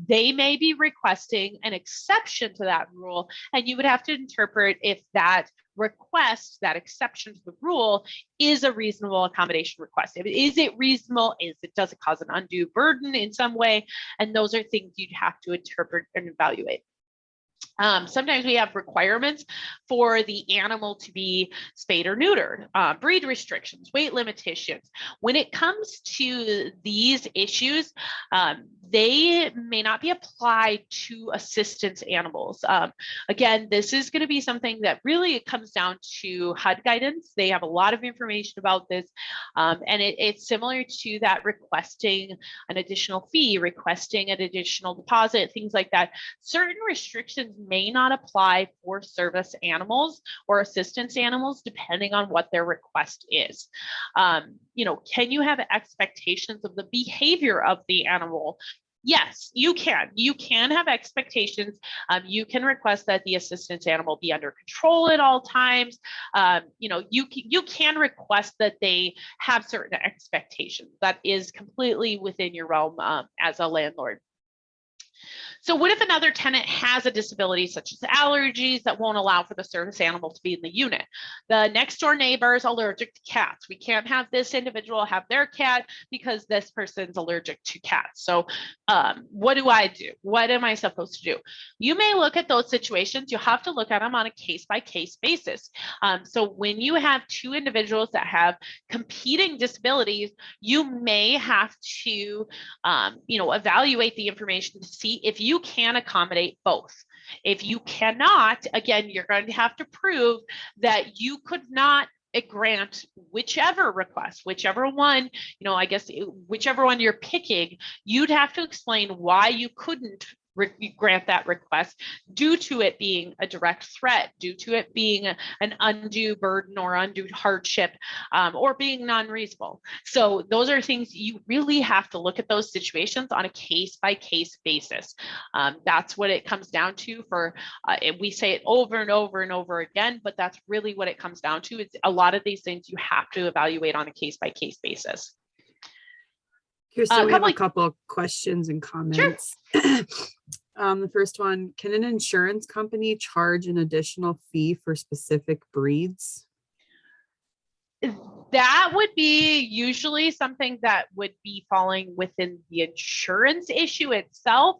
they may be requesting an exception to that rule, and you would have to interpret if that request, that exception to the rule, is a reasonable accommodation request. Is it reasonable? Does it cause an undue burden in some way? And those are things you'd have to interpret and evaluate. Sometimes we have requirements for the animal to be spayed or neutered, breed restrictions, weight limitations. When it comes to these issues, they may not be applied to assistance animals. Again, this is going to be something that really it comes down to HUD guidance. They have a lot of information about this, and it's similar to that requesting an additional fee, requesting an additional deposit, things like that. Certain restrictions may not apply for service animals or assistance animals, depending on what their request is. Can you have expectations of the behavior of the animal? Yes, you can. You can have expectations. You can request that the assistance animal be under control at all times. You can request that they have certain expectations. That is completely within your realm as a landlord. So what if another tenant has a disability such as allergies that won't allow for the service animal to be in the unit? The next door neighbor is allergic to cats. We can't have this individual have their cat because this person's allergic to cats. So what do I do? What am I supposed to do? You may look at those situations. You have to look at them on a case-by-case basis. So when you have two individuals that have competing disabilities, you may have to evaluate the information to see if you can accommodate both. If you cannot, again, you're going to have to prove that you could not grant whichever request, whichever one, whichever one you're picking, you'd have to explain why you couldn't grant that request due to it being a direct threat, due to it being an undue burden or undue hardship, or being non-reasonable. So those are things you really have to look at those situations on a case-by-case basis. That's what it comes down to for, we say it over and over and over again, but that's really what it comes down to. It's a lot of these things you have to evaluate on a case-by-case basis. So we have a couple of questions and comments. Sure. The first one, can an insurance company charge an additional fee for specific breeds? That would be usually something that would be falling within the insurance issue itself,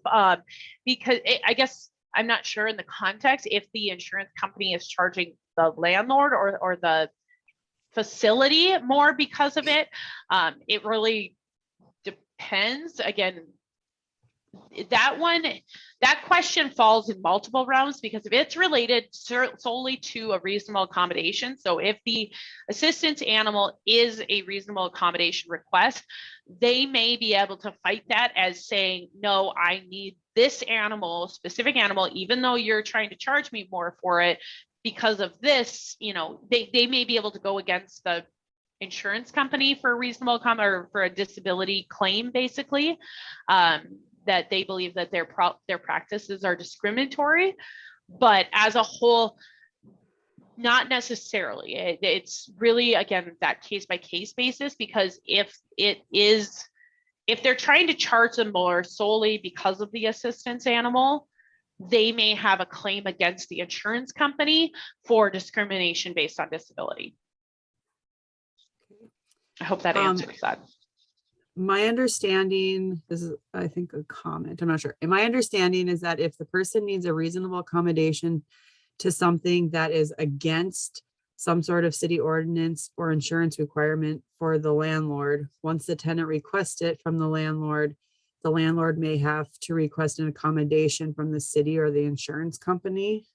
because I guess I'm not sure in the context if the insurance company is charging the landlord or the facility more because of it. It really depends. Again, that question falls in multiple realms, because if it's related solely to a reasonable accommodation, so if the assistance animal is a reasonable accommodation request, they may be able to fight that as saying, no, I need this animal, specific animal, even though you're trying to charge me more for it because of this, they may be able to go against the insurance company for a reasonable or for a disability claim, basically, that they believe that their practices are discriminatory. But as a whole, not necessarily. It's really, again, that case-by-case basis, because if they're trying to charge them more solely because of the assistance animal, they may have a claim against the insurance company for discrimination based on disability. I hope that answers that. My understanding, this is, I think, a comment, I'm not sure. My understanding is that if the person needs a reasonable accommodation to something that is against some sort of city ordinance or insurance requirement for the landlord, once the tenant requests it from the landlord may have to request an accommodation from the city or the insurance company.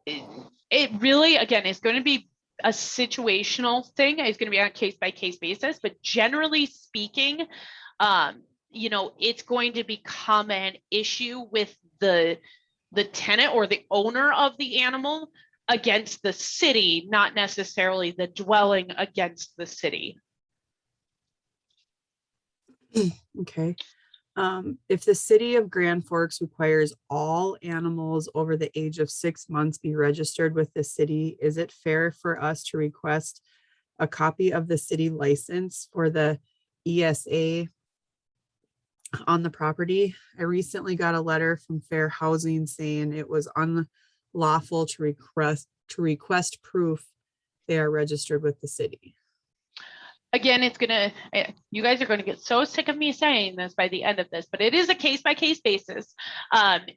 It really, again, is going to be a situational thing. It's going to be on a case-by-case basis, but generally speaking, it's going to become an issue with the tenant or the owner of the animal against the city, not necessarily the dwelling against the city. Okay. If the city of Grand Forks requires all animals over the age of 6 months be registered with the city, is it fair for us to request a copy of the city license for the ESA on the property? I recently got a letter from Fair Housing saying it was unlawful to request proof they are registered with the city. Again, you guys are going to get so sick of me saying this by the end of this, but it is a case by case basis.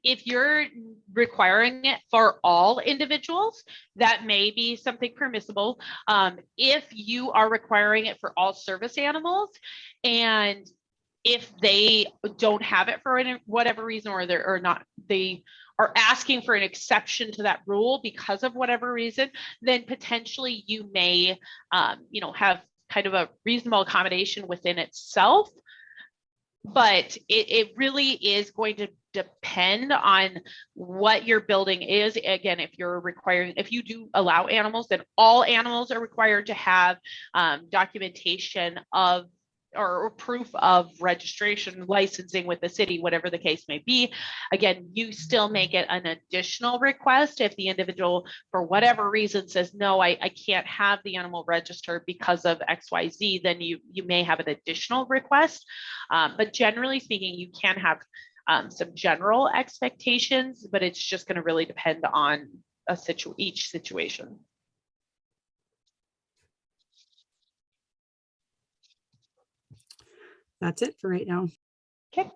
If you're requiring it for all individuals, that may be something permissible. If you are requiring it for all service animals, and if they don't have it for whatever reason, or they are asking for an exception to that rule because of whatever reason, then potentially you may, have kind of a reasonable accommodation within itself. But it really is going to depend on what your building is. Again, if you do allow animals, then all animals are required to have documentation of or proof of registration, licensing with the city, whatever the case may be. Again, you still make it an additional request if the individual, for whatever reason, says, no, I can't have the animal registered because of XYZ, then you may have an additional request. But generally speaking, you can have some general expectations, but it's just going to really depend on each situation. That's it for right now. Okay.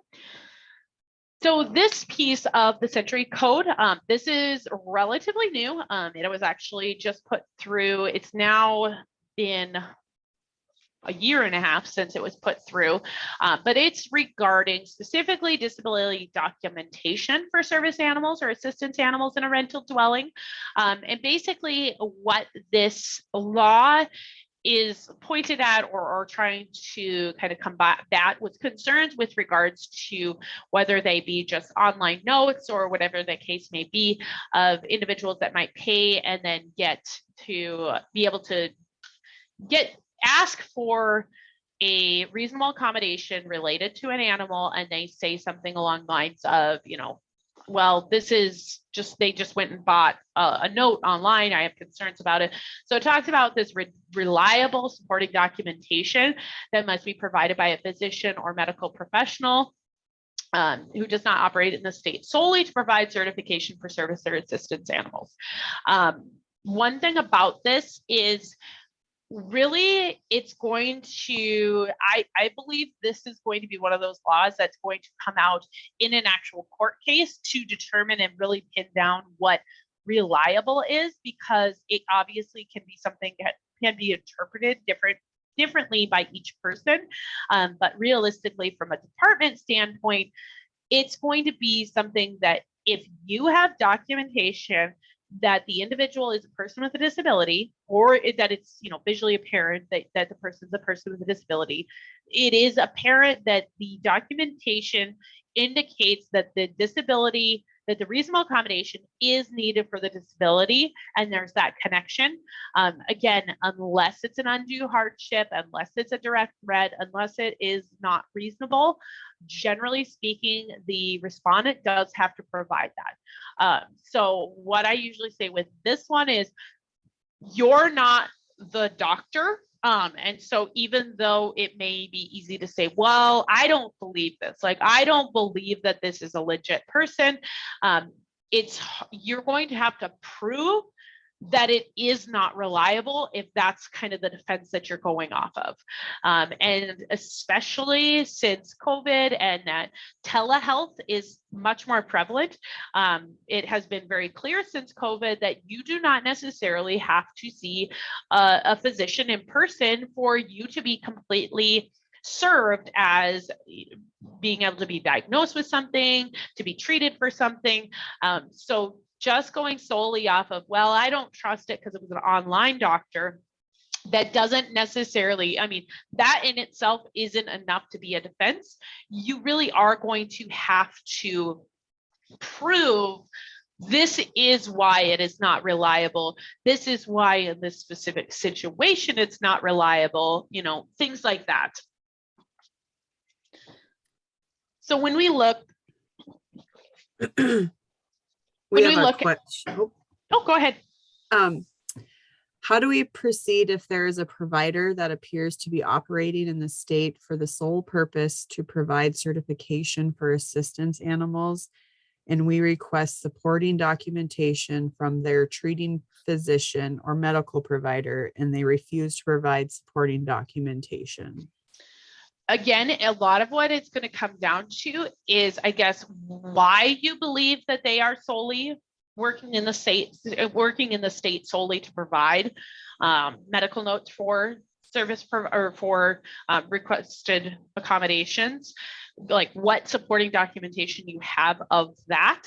So this piece of the Century Code, this is relatively new. It was actually just put through. It's now been a year and a half since it was put through, but it's regarding specifically disability documentation for service animals or assistance animals in a rental dwelling. And basically what this law is pointed at or trying to kind of combat that with concerns with regards to whether they be just online notes or whatever the case may be of individuals that might pay and then get to be able to ask for a reasonable accommodation related to an animal, and they say something along the lines of, well, this is they just went and bought a note online. I have concerns about it. So it talks about this reliable supporting documentation that must be provided by a physician or medical professional who does not operate in the state solely to provide certification for service or assistance animals. One thing about this is really it's going to, I believe this is going to be one of those laws that's going to come out in an actual court case to determine and really pin down what reliable is, because it obviously can be something that can be interpreted differently by each person. But realistically, from a department standpoint, it's going to be something that if you have documentation that the individual is a person with a disability, or that it's visually apparent that the person's a person with a disability, it is apparent that the documentation indicates that the disability, that the reasonable accommodation is needed for the disability, and there's that connection. Again, unless it's an undue hardship, unless it's a direct threat, unless it is not reasonable, generally speaking, the respondent does have to provide that. So what I usually say with this one is, you're not the doctor. And so even though it may be easy to say, well, I don't believe this, like, I don't believe that this is a legit person, you're going to have to prove that it is not reliable if that's kind of the defense that you're going off of. And especially since COVID and that telehealth is much more prevalent, it has been very clear since COVID that you do not necessarily have to see a physician in person for you to be completely served as being able to be diagnosed with something, to be treated for something. So just going solely off of, well, I don't trust it because it was an online doctor, that doesn't necessarily, that in itself isn't enough to be a defense. You really are going to have to prove this is why it is not reliable. This is why in this specific situation it's not reliable, things like that. So when we look, We have we a look question. oh, go ahead. How do we proceed if there is a provider that appears to be operating in the state for the sole purpose to provide certification for assistance animals, and we request supporting documentation from their treating physician or medical provider, and they refuse to provide supporting documentation? Again, a lot of what it's going to come down to is, I guess, why you believe that they are solely working in the state solely to provide medical notes for service or for requested accommodations, like what supporting documentation you have of that.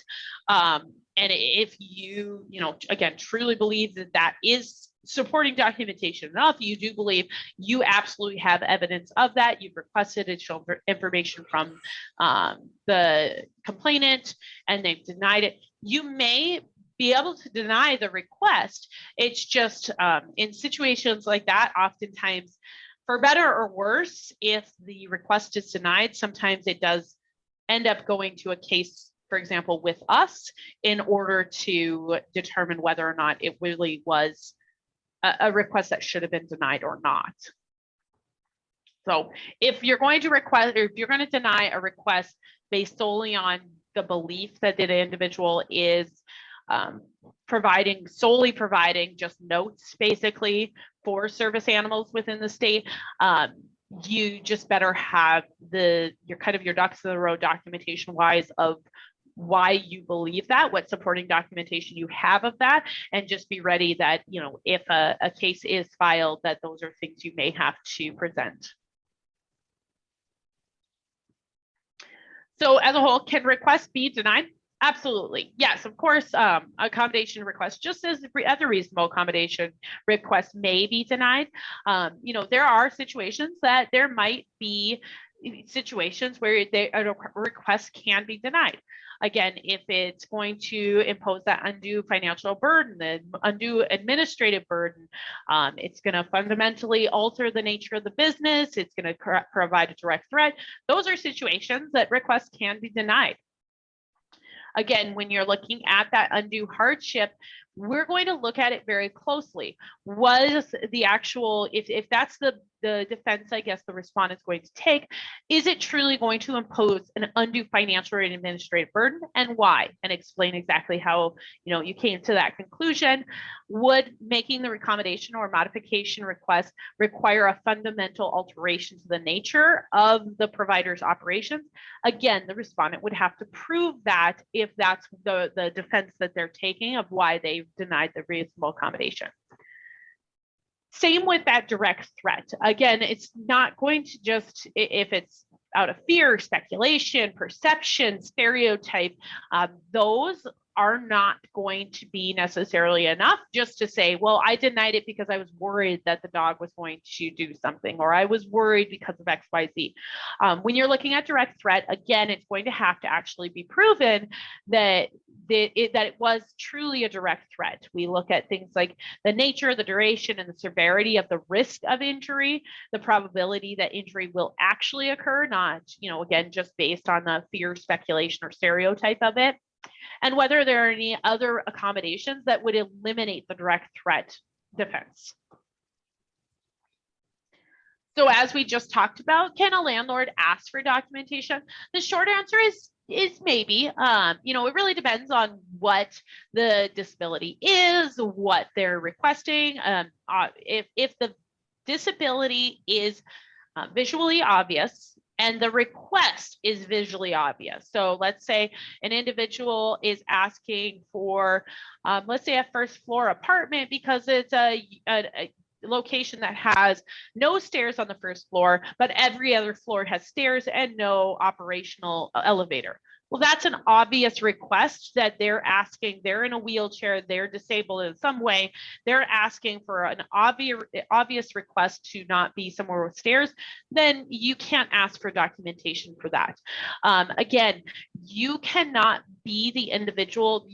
And if you, again, truly believe that that is supporting documentation enough, you do believe you absolutely have evidence of that, you've requested additional information from the complainant and they've denied it, you may be able to deny the request. It's just in situations like that, oftentimes, for better or worse, if the request is denied, sometimes it does end up going to a case, for example, with us, in order to determine whether or not it really was a request that should have been denied or not. So if you're going to request, or if you're going to deny a request based solely on the belief that the individual is solely providing just notes basically for service animals within the state, you just better have your ducks in a row documentation wise of why you believe that, what supporting documentation you have of that, and just be ready that, if a case is filed, that those are things you may have to present. So as a whole, can requests be denied? Absolutely. Yes, of course, accommodation requests, just as a reasonable accommodation request may be denied. There are situations that there might be situations where a request can be denied. Again, if it's going to impose that undue financial burden, the undue administrative burden, it's going to fundamentally alter the nature of the business, it's going to provide a direct threat. Those are situations that requests can be denied. Again, when you're looking at that undue hardship, we're going to look at it very closely. Was the actual, if that's the defense, I guess the respondent's going to take, is it truly going to impose an undue financial or administrative burden, and why? And explain exactly how you came to that conclusion. Would making the accommodation or modification request require a fundamental alteration to the nature of the provider's operations? Again, the respondent would have to prove that, if that's the defense that they're taking of why they denied the reasonable accommodation. Same with that direct threat. Again, it's not going to just, if it's out of fear, speculation, perception, stereotype, those are not going to be necessarily enough just to say, well, I denied it because I was worried that the dog was going to do something, or I was worried because of X, Y, Z. When you're looking at direct threat, again, it's going to have to actually be proven that it was truly a direct threat. We look at things like the nature, the duration, and the severity of the risk of injury, the probability that injury will actually occur, not, again, just based on the fear, speculation, or stereotype of it, and whether there are any other accommodations that would eliminate the direct threat defense. So as we just talked about, can a landlord ask for documentation? The short answer is maybe. It really depends on what the disability is, what they're requesting. If the disability is visually obvious and the request is visually obvious. So let's say an individual is asking for, let's say, a first floor apartment because it's a location that has no stairs on the first floor, but every other floor has stairs and no operational elevator. Well, that's an obvious request that they're asking. They're in a wheelchair, they're disabled in some way. They're asking for an obvious request to not be somewhere with stairs. Then you can't ask for documentation for that. Again, you cannot be the individual.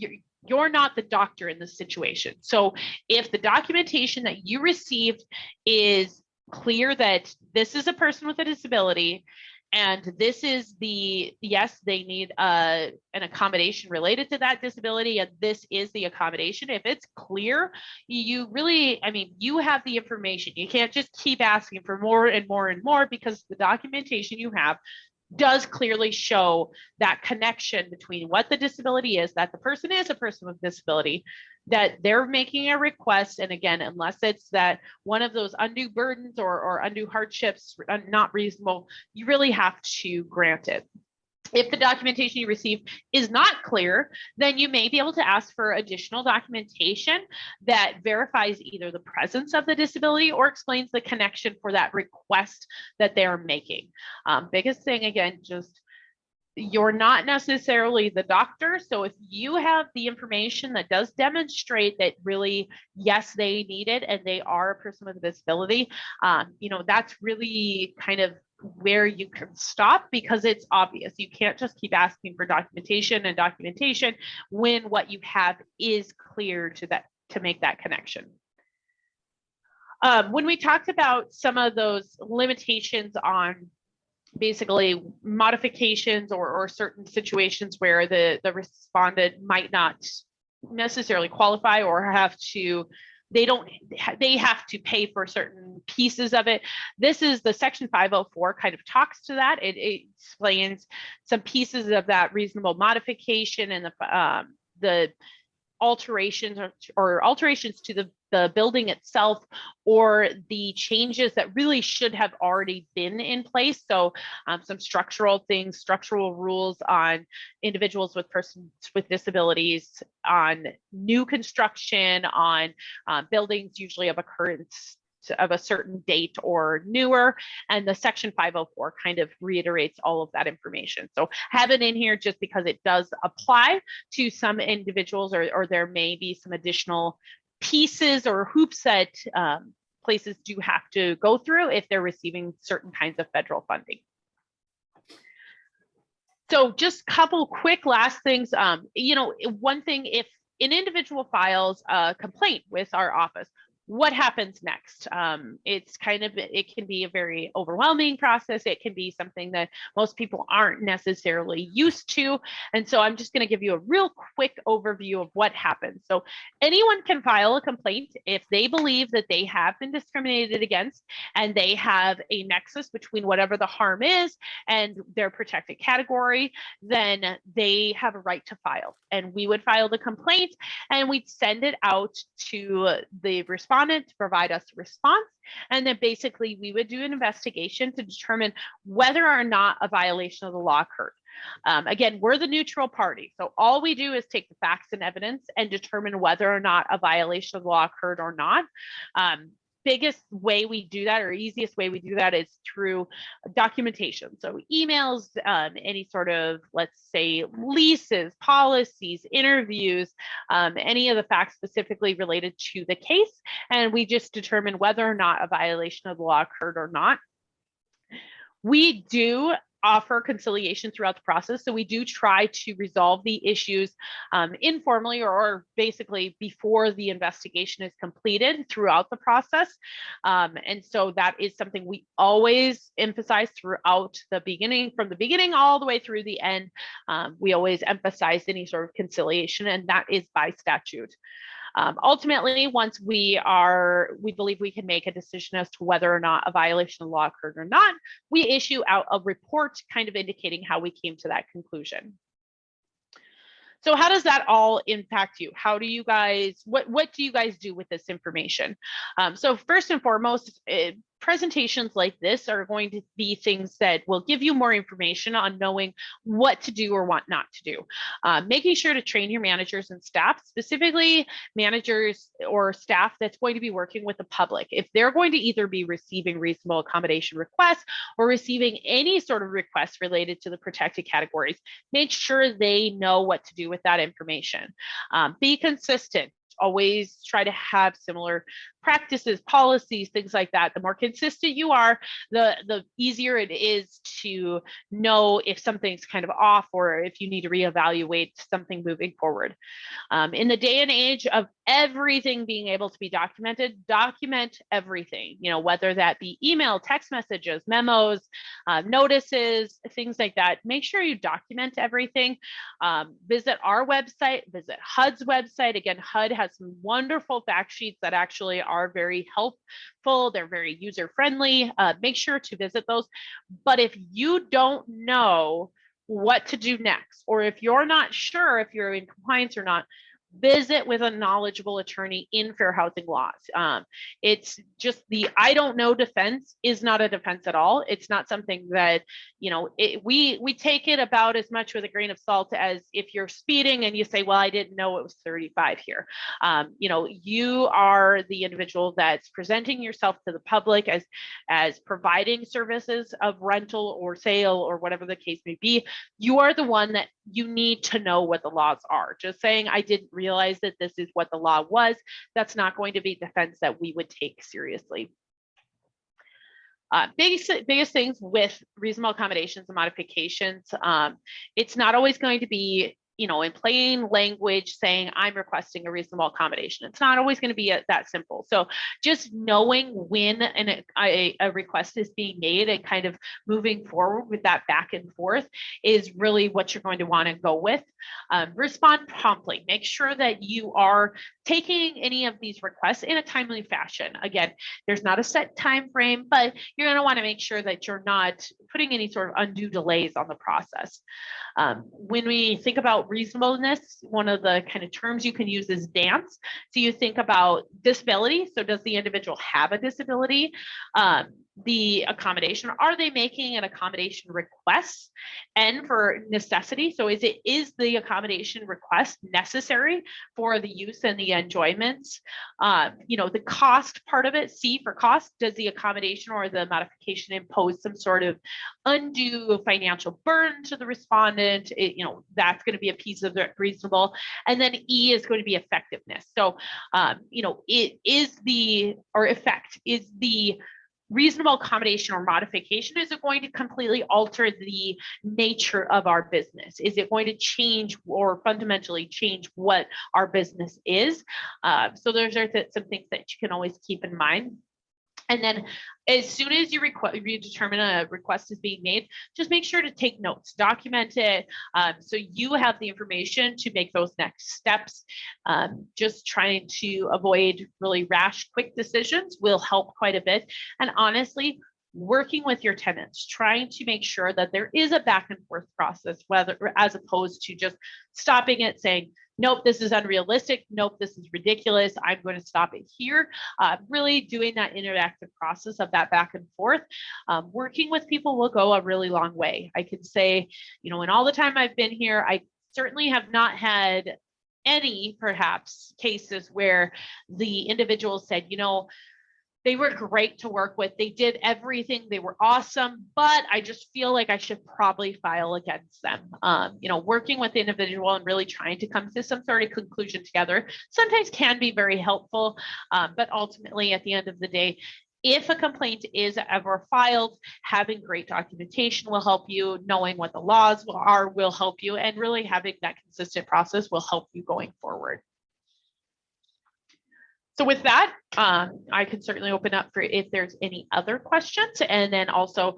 You're not the doctor in this situation. So if the documentation that you received is clear that this is a person with a disability And this is yes, they need an accommodation related to that disability, and this is the accommodation. If it's clear, you really, I mean, you have the information. You can't just keep asking for more and more and more, because the documentation you have does clearly show that connection between what the disability is, that the person is a person with disability, that they're making a request. And again, unless it's that one of those undue burdens or undue hardships, not reasonable, you really have to grant it. If the documentation you receive is not clear, then you may be able to ask for additional documentation that verifies either the presence of the disability or explains the connection for that request that they are making. Biggest thing, again, just you're not necessarily the doctor. So if you have the information that does demonstrate that really, yes, they need it and they are a person with a disability, that's really kind of where you can stop, because it's obvious. You can't just keep asking for documentation when what you have is clear to make that connection. When we talked about some of those limitations on basically modifications or certain situations where the respondent might not necessarily qualify or they have to pay for certain pieces of it. This is the Section 504 kind of talks to that. It explains some pieces of that reasonable modification and the alterations or alterations to the building itself, or the changes that really should have already been in place. So some structural things, structural rules on individuals with persons with disabilities, on new construction, on buildings usually of occurrence of a certain date or newer. And the Section 504 kind of reiterates all of that information. So have it in here just because it does apply to some individuals, or there may be some additional pieces or hoops that places do have to go through if they're receiving certain kinds of federal funding. So just a couple quick last things. One thing, if an individual files a complaint with our office, what happens next? It can be a very overwhelming process. It can be something that most people aren't necessarily used to. And so I'm just going to give you a real quick overview of what happens. So anyone can file a complaint if they believe that they have been discriminated against and they have a nexus between whatever the harm is and their protected category, then they have a right to file. And we would file the complaint and we'd send it out to the respondent to provide us a response. And then basically we would do an investigation to determine whether or not a violation of the law occurred. Again, we're the neutral party. So all we do is take the facts and evidence and determine whether or not a violation of the law occurred or not. Biggest way we do that, or easiest way we do that, is through documentation. So emails, any sort of, let's say, leases, policies, interviews, any of the facts specifically related to the case. And we just determine whether or not a violation of the law occurred or not. We do offer conciliation throughout the process. So we do try to resolve the issues informally or basically before the investigation is completed throughout the process. And so that is something we always emphasize throughout the beginning, from the beginning all the way through the end. We always emphasize any sort of conciliation, and that is by statute. Ultimately, once we believe we can make a decision as to whether or not a violation of law occurred or not, we issue out a report kind of indicating how we came to that conclusion. So how does that all impact you? How do you guys, what do you guys do with this information? So first and foremost, presentations like this are going to be things that will give you more information on knowing what to do or what not to do. Making sure to train your managers and staff, specifically managers or staff that's going to be working with the public. If they're going to either be receiving reasonable accommodation requests or receiving any sort of requests related to the protected categories, make sure they know what to do with that information. Be consistent. Always try to have similar practices, policies, things like that. The more consistent you are, the easier it is to know if something's kind of off or if you need to reevaluate something moving forward. In the day and age of everything being able to be documented, document everything, you know, whether that be email, text messages, memos, notices, things like that. Make sure you document everything. Visit our website, visit HUD's website. Again, HUD has some wonderful fact sheets that actually are very helpful. They're very user-friendly. Make sure to visit those. But if you don't know what to do next, or if you're not sure if you're in compliance or not, visit with a knowledgeable attorney in fair housing laws. It's just the I don't know defense is not a defense at all. It's not something that, you know, we take it about as much with a grain of salt as if you're speeding and you say, well, I didn't know it was 35 here. You know, you are the individual that's presenting yourself to the public as providing services of rental or sale or whatever the case may be. You are the one that you need to know what the laws are. Just saying, I didn't realize that this is what the law was, that's not going to be defense that we would take seriously. Biggest things with reasonable accommodations and modifications, it's not always going to be, you know, in plain language saying I'm requesting a reasonable accommodation. It's not always going to be that simple. So just knowing when a request is being made and kind of moving forward with that back and forth is really what you're going to want to go with. Respond promptly. Make sure that you are taking any of these requests in a timely fashion. Again, there's not a set time frame, but you're going to want to make sure that you're not putting any sort of undue delays on the process. When we think about reasonableness, one of the kind of terms you can use is dance. So you think about disability. So does the individual have a disability? The accommodation, are they making an accommodation request? And for necessity, so is the accommodation request necessary for the use and the enjoyments? You know, the cost part of it, C for cost, does the accommodation or the modification impose some sort of undue financial burden to the respondent? You know, that's going to be a piece of the reasonable. And then E is going to be effectiveness. So, you know, effect is the reasonable accommodation or modification, is it going to completely alter the nature of our business? Is it going to change or fundamentally change what our business is? So those are some things that you can always keep in mind. And then as soon as you determine a request is being made, just make sure to take notes, document it, so you have the information to make those next steps. Just trying to avoid really rash, quick decisions will help quite a bit. And honestly, working with your tenants, trying to make sure that there is a back and forth process, whether as opposed to just stopping it saying, nope, this is unrealistic. Nope, this is ridiculous. I'm going to stop it here. Really doing that interactive process of that back and forth. Working with people will go a really long way. I can say, you know, in all the time I've been here, I certainly have not had any perhaps cases where the individual said, you know, they were great to work with. They did everything. They were awesome, but I just feel like I should probably file against them. You know, working with the individual and really trying to come to some sort of conclusion together sometimes can be very helpful. But ultimately, at the end of the day, if a complaint is ever filed, having great documentation will help you. Knowing what the laws are will help you, and really having that consistent process will help you going forward. So with that, I can certainly open up for if there's any other questions. And then also,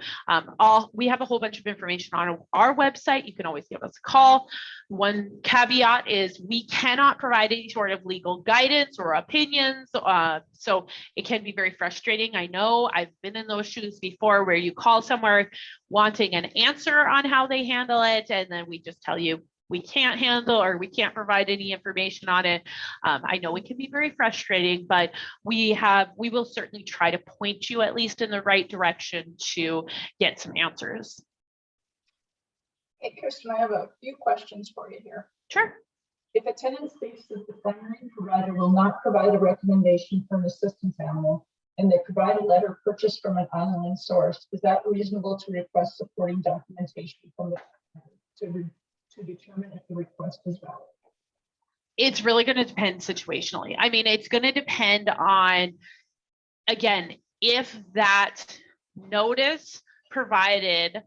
we have a whole bunch of information on our website. You can always give us a call. One caveat is we cannot provide any sort of legal guidance or opinions. So it can be very frustrating. I know I've been in those shoes before where you call somewhere wanting an answer on how they handle it, and then we just tell you, we can't handle or we can't provide any information on it. I know it can be very frustrating, but we will certainly try to point you at least in the right direction to get some answers. Hey, Kirsten, I have a few questions for you here. Sure. If a tenant states that the primary provider will not provide a recommendation for an assistance animal, and they provide a letter purchased from an online source, is that reasonable to request supporting documentation from the to determine if the request is valid? It's really going to depend situationally. I mean, it's going to depend on, again, if that notice provides,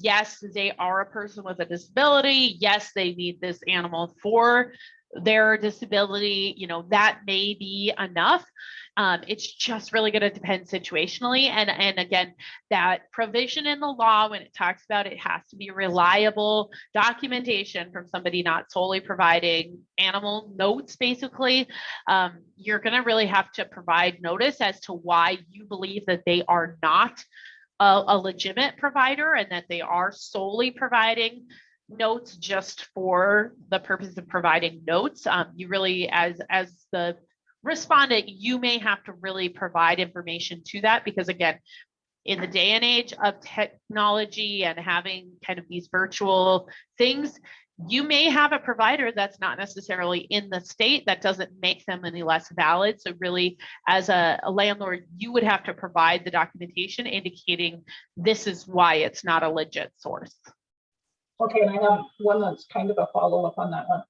yes, they are a person with a disability, yes, they need this animal for their disability, that may be enough. It's just really going to depend situationally. And again, that provision in the law, when it talks about it has to be reliable documentation from somebody not solely providing animal notes, basically, you're going to really have to provide notice as to why you believe that they are not a legitimate provider and that they are solely providing notes just for the purpose of providing notes. You really, as the respondent, you may have to really provide information to that, because again, in the day and age of technology and having kind of these virtual things, you may have a provider that's not necessarily in the state. That doesn't make them any less valid. So really, as a landlord, you would have to provide the documentation indicating this is why it's not a legit source. Okay, and I have one that's kind of a follow-up on that one.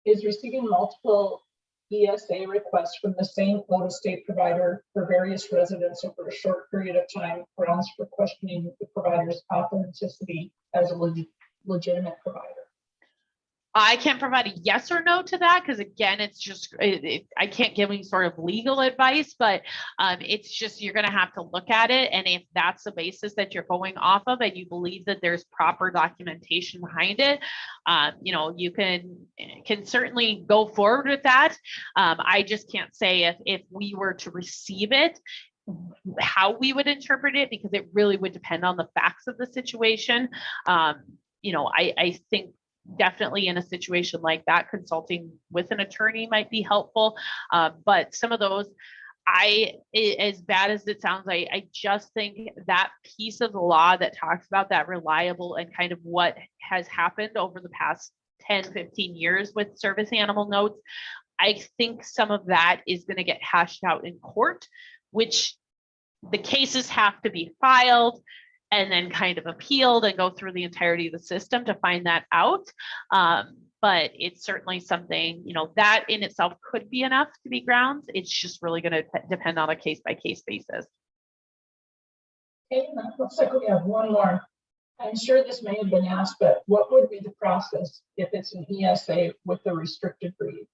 Is receiving multiple ESA requests from the same out-of-state provider for various residents over a short period of time grounds for questioning the provider's authenticity as a legitimate provider? I can't provide a yes or no to that, because again, it's just, I can't give any sort of legal advice, but it's just, you're going to have to look at it. And if that's the basis that you're going off of and you believe that there's proper documentation behind it, you can certainly go forward with that. I just can't say if we were to receive it, how we would interpret it, because it really would depend on the facts of the situation. I think definitely in a situation like that, consulting with an attorney might be helpful. But some of those, as bad as it sounds, I just think that piece of the law that talks about that reliable and kind of what has happened over the past 10, 15 years with service animal notes, I think some of that is going to get hashed out in court, which the cases have to be filed and then kind of appealed and go through the entirety of the system to find that out. But it's certainly something, that in itself could be enough to be grounds. It's just really going to depend on a case-by-case basis. Okay, looks like we have one more. I'm sure this may have been asked, but what would be the process if it's an ESA with a restricted breed?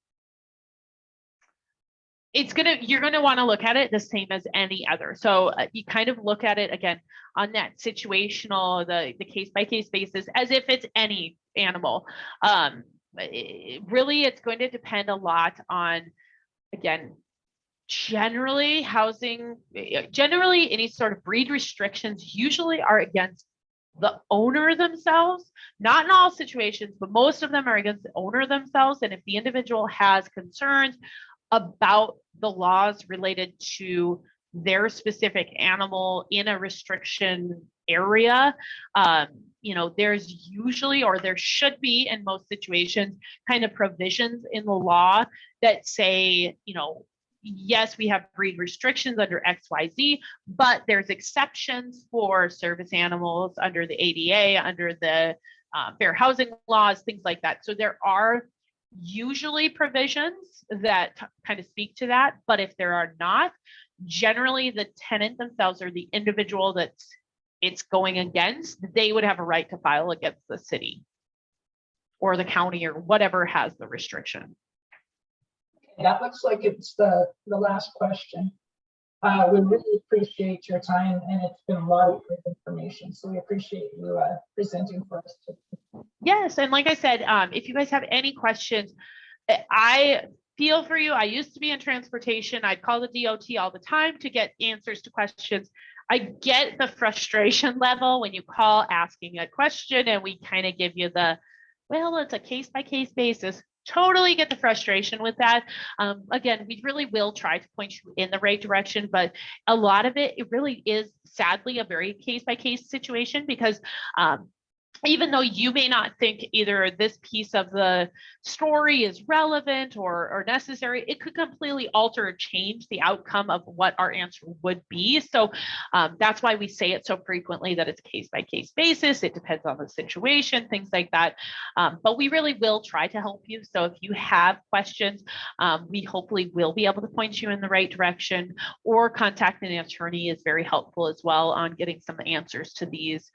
You're going to want to look at it the same as any other. So you kind of look at it again on that situational, the case-by-case basis, as if it's any animal. Really, it's going to depend a lot on, again, generally any sort of breed restrictions usually are against the owner themselves. Not in all situations, but most of them are against the owner themselves. And if the individual has concerns about the laws related to their specific animal in a restriction area, there's usually, or there should be in most situations, kind of provisions in the law that say, yes, we have breed restrictions under XYZ, but there's exceptions for service animals under the ADA, under the fair housing laws, things like that. So there are usually provisions that kind of speak to that, but if there are not, generally the tenant themselves or the individual that it's going against, they would have a right to file against the city or the county or whatever has the restriction. That looks like it's the last question. We really appreciate your time, and it's been a lot of great information. So we appreciate you presenting for us today. Yes, and like I said, if you guys have any questions, I feel for you. I used to be in transportation. I'd call the DOT all the time to get answers to questions. I get the frustration level when you call asking a question and we kind of give you it's a case-by-case basis. Totally get the frustration with that. Again, we really will try to point you in the right direction, but a lot of it really is sadly a very case-by-case situation, because even though you may not think either this piece of the story is relevant or necessary, it could completely alter or change the outcome of what our answer would be. So that's why we say it so frequently, that it's case-by-case basis. It depends on the situation, things like that. But we really will try to help you. So if you have questions, we hopefully will be able to point you in the right direction, or contacting an attorney is very helpful as well on getting some answers to these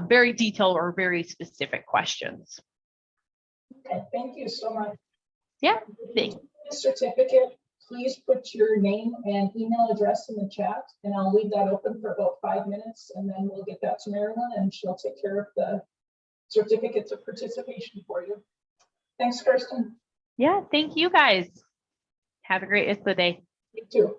very detailed or very specific questions. Okay, thank you so much. Yeah, The certificate, please put your name and email address in the chat, and I'll leave that open for about 5 minutes, and then we'll get that to Marilyn, and she'll take care of the certificates of participation for you. Thanks, Kirsten. yeah, thank you guys. Have a great rest of the day. You too.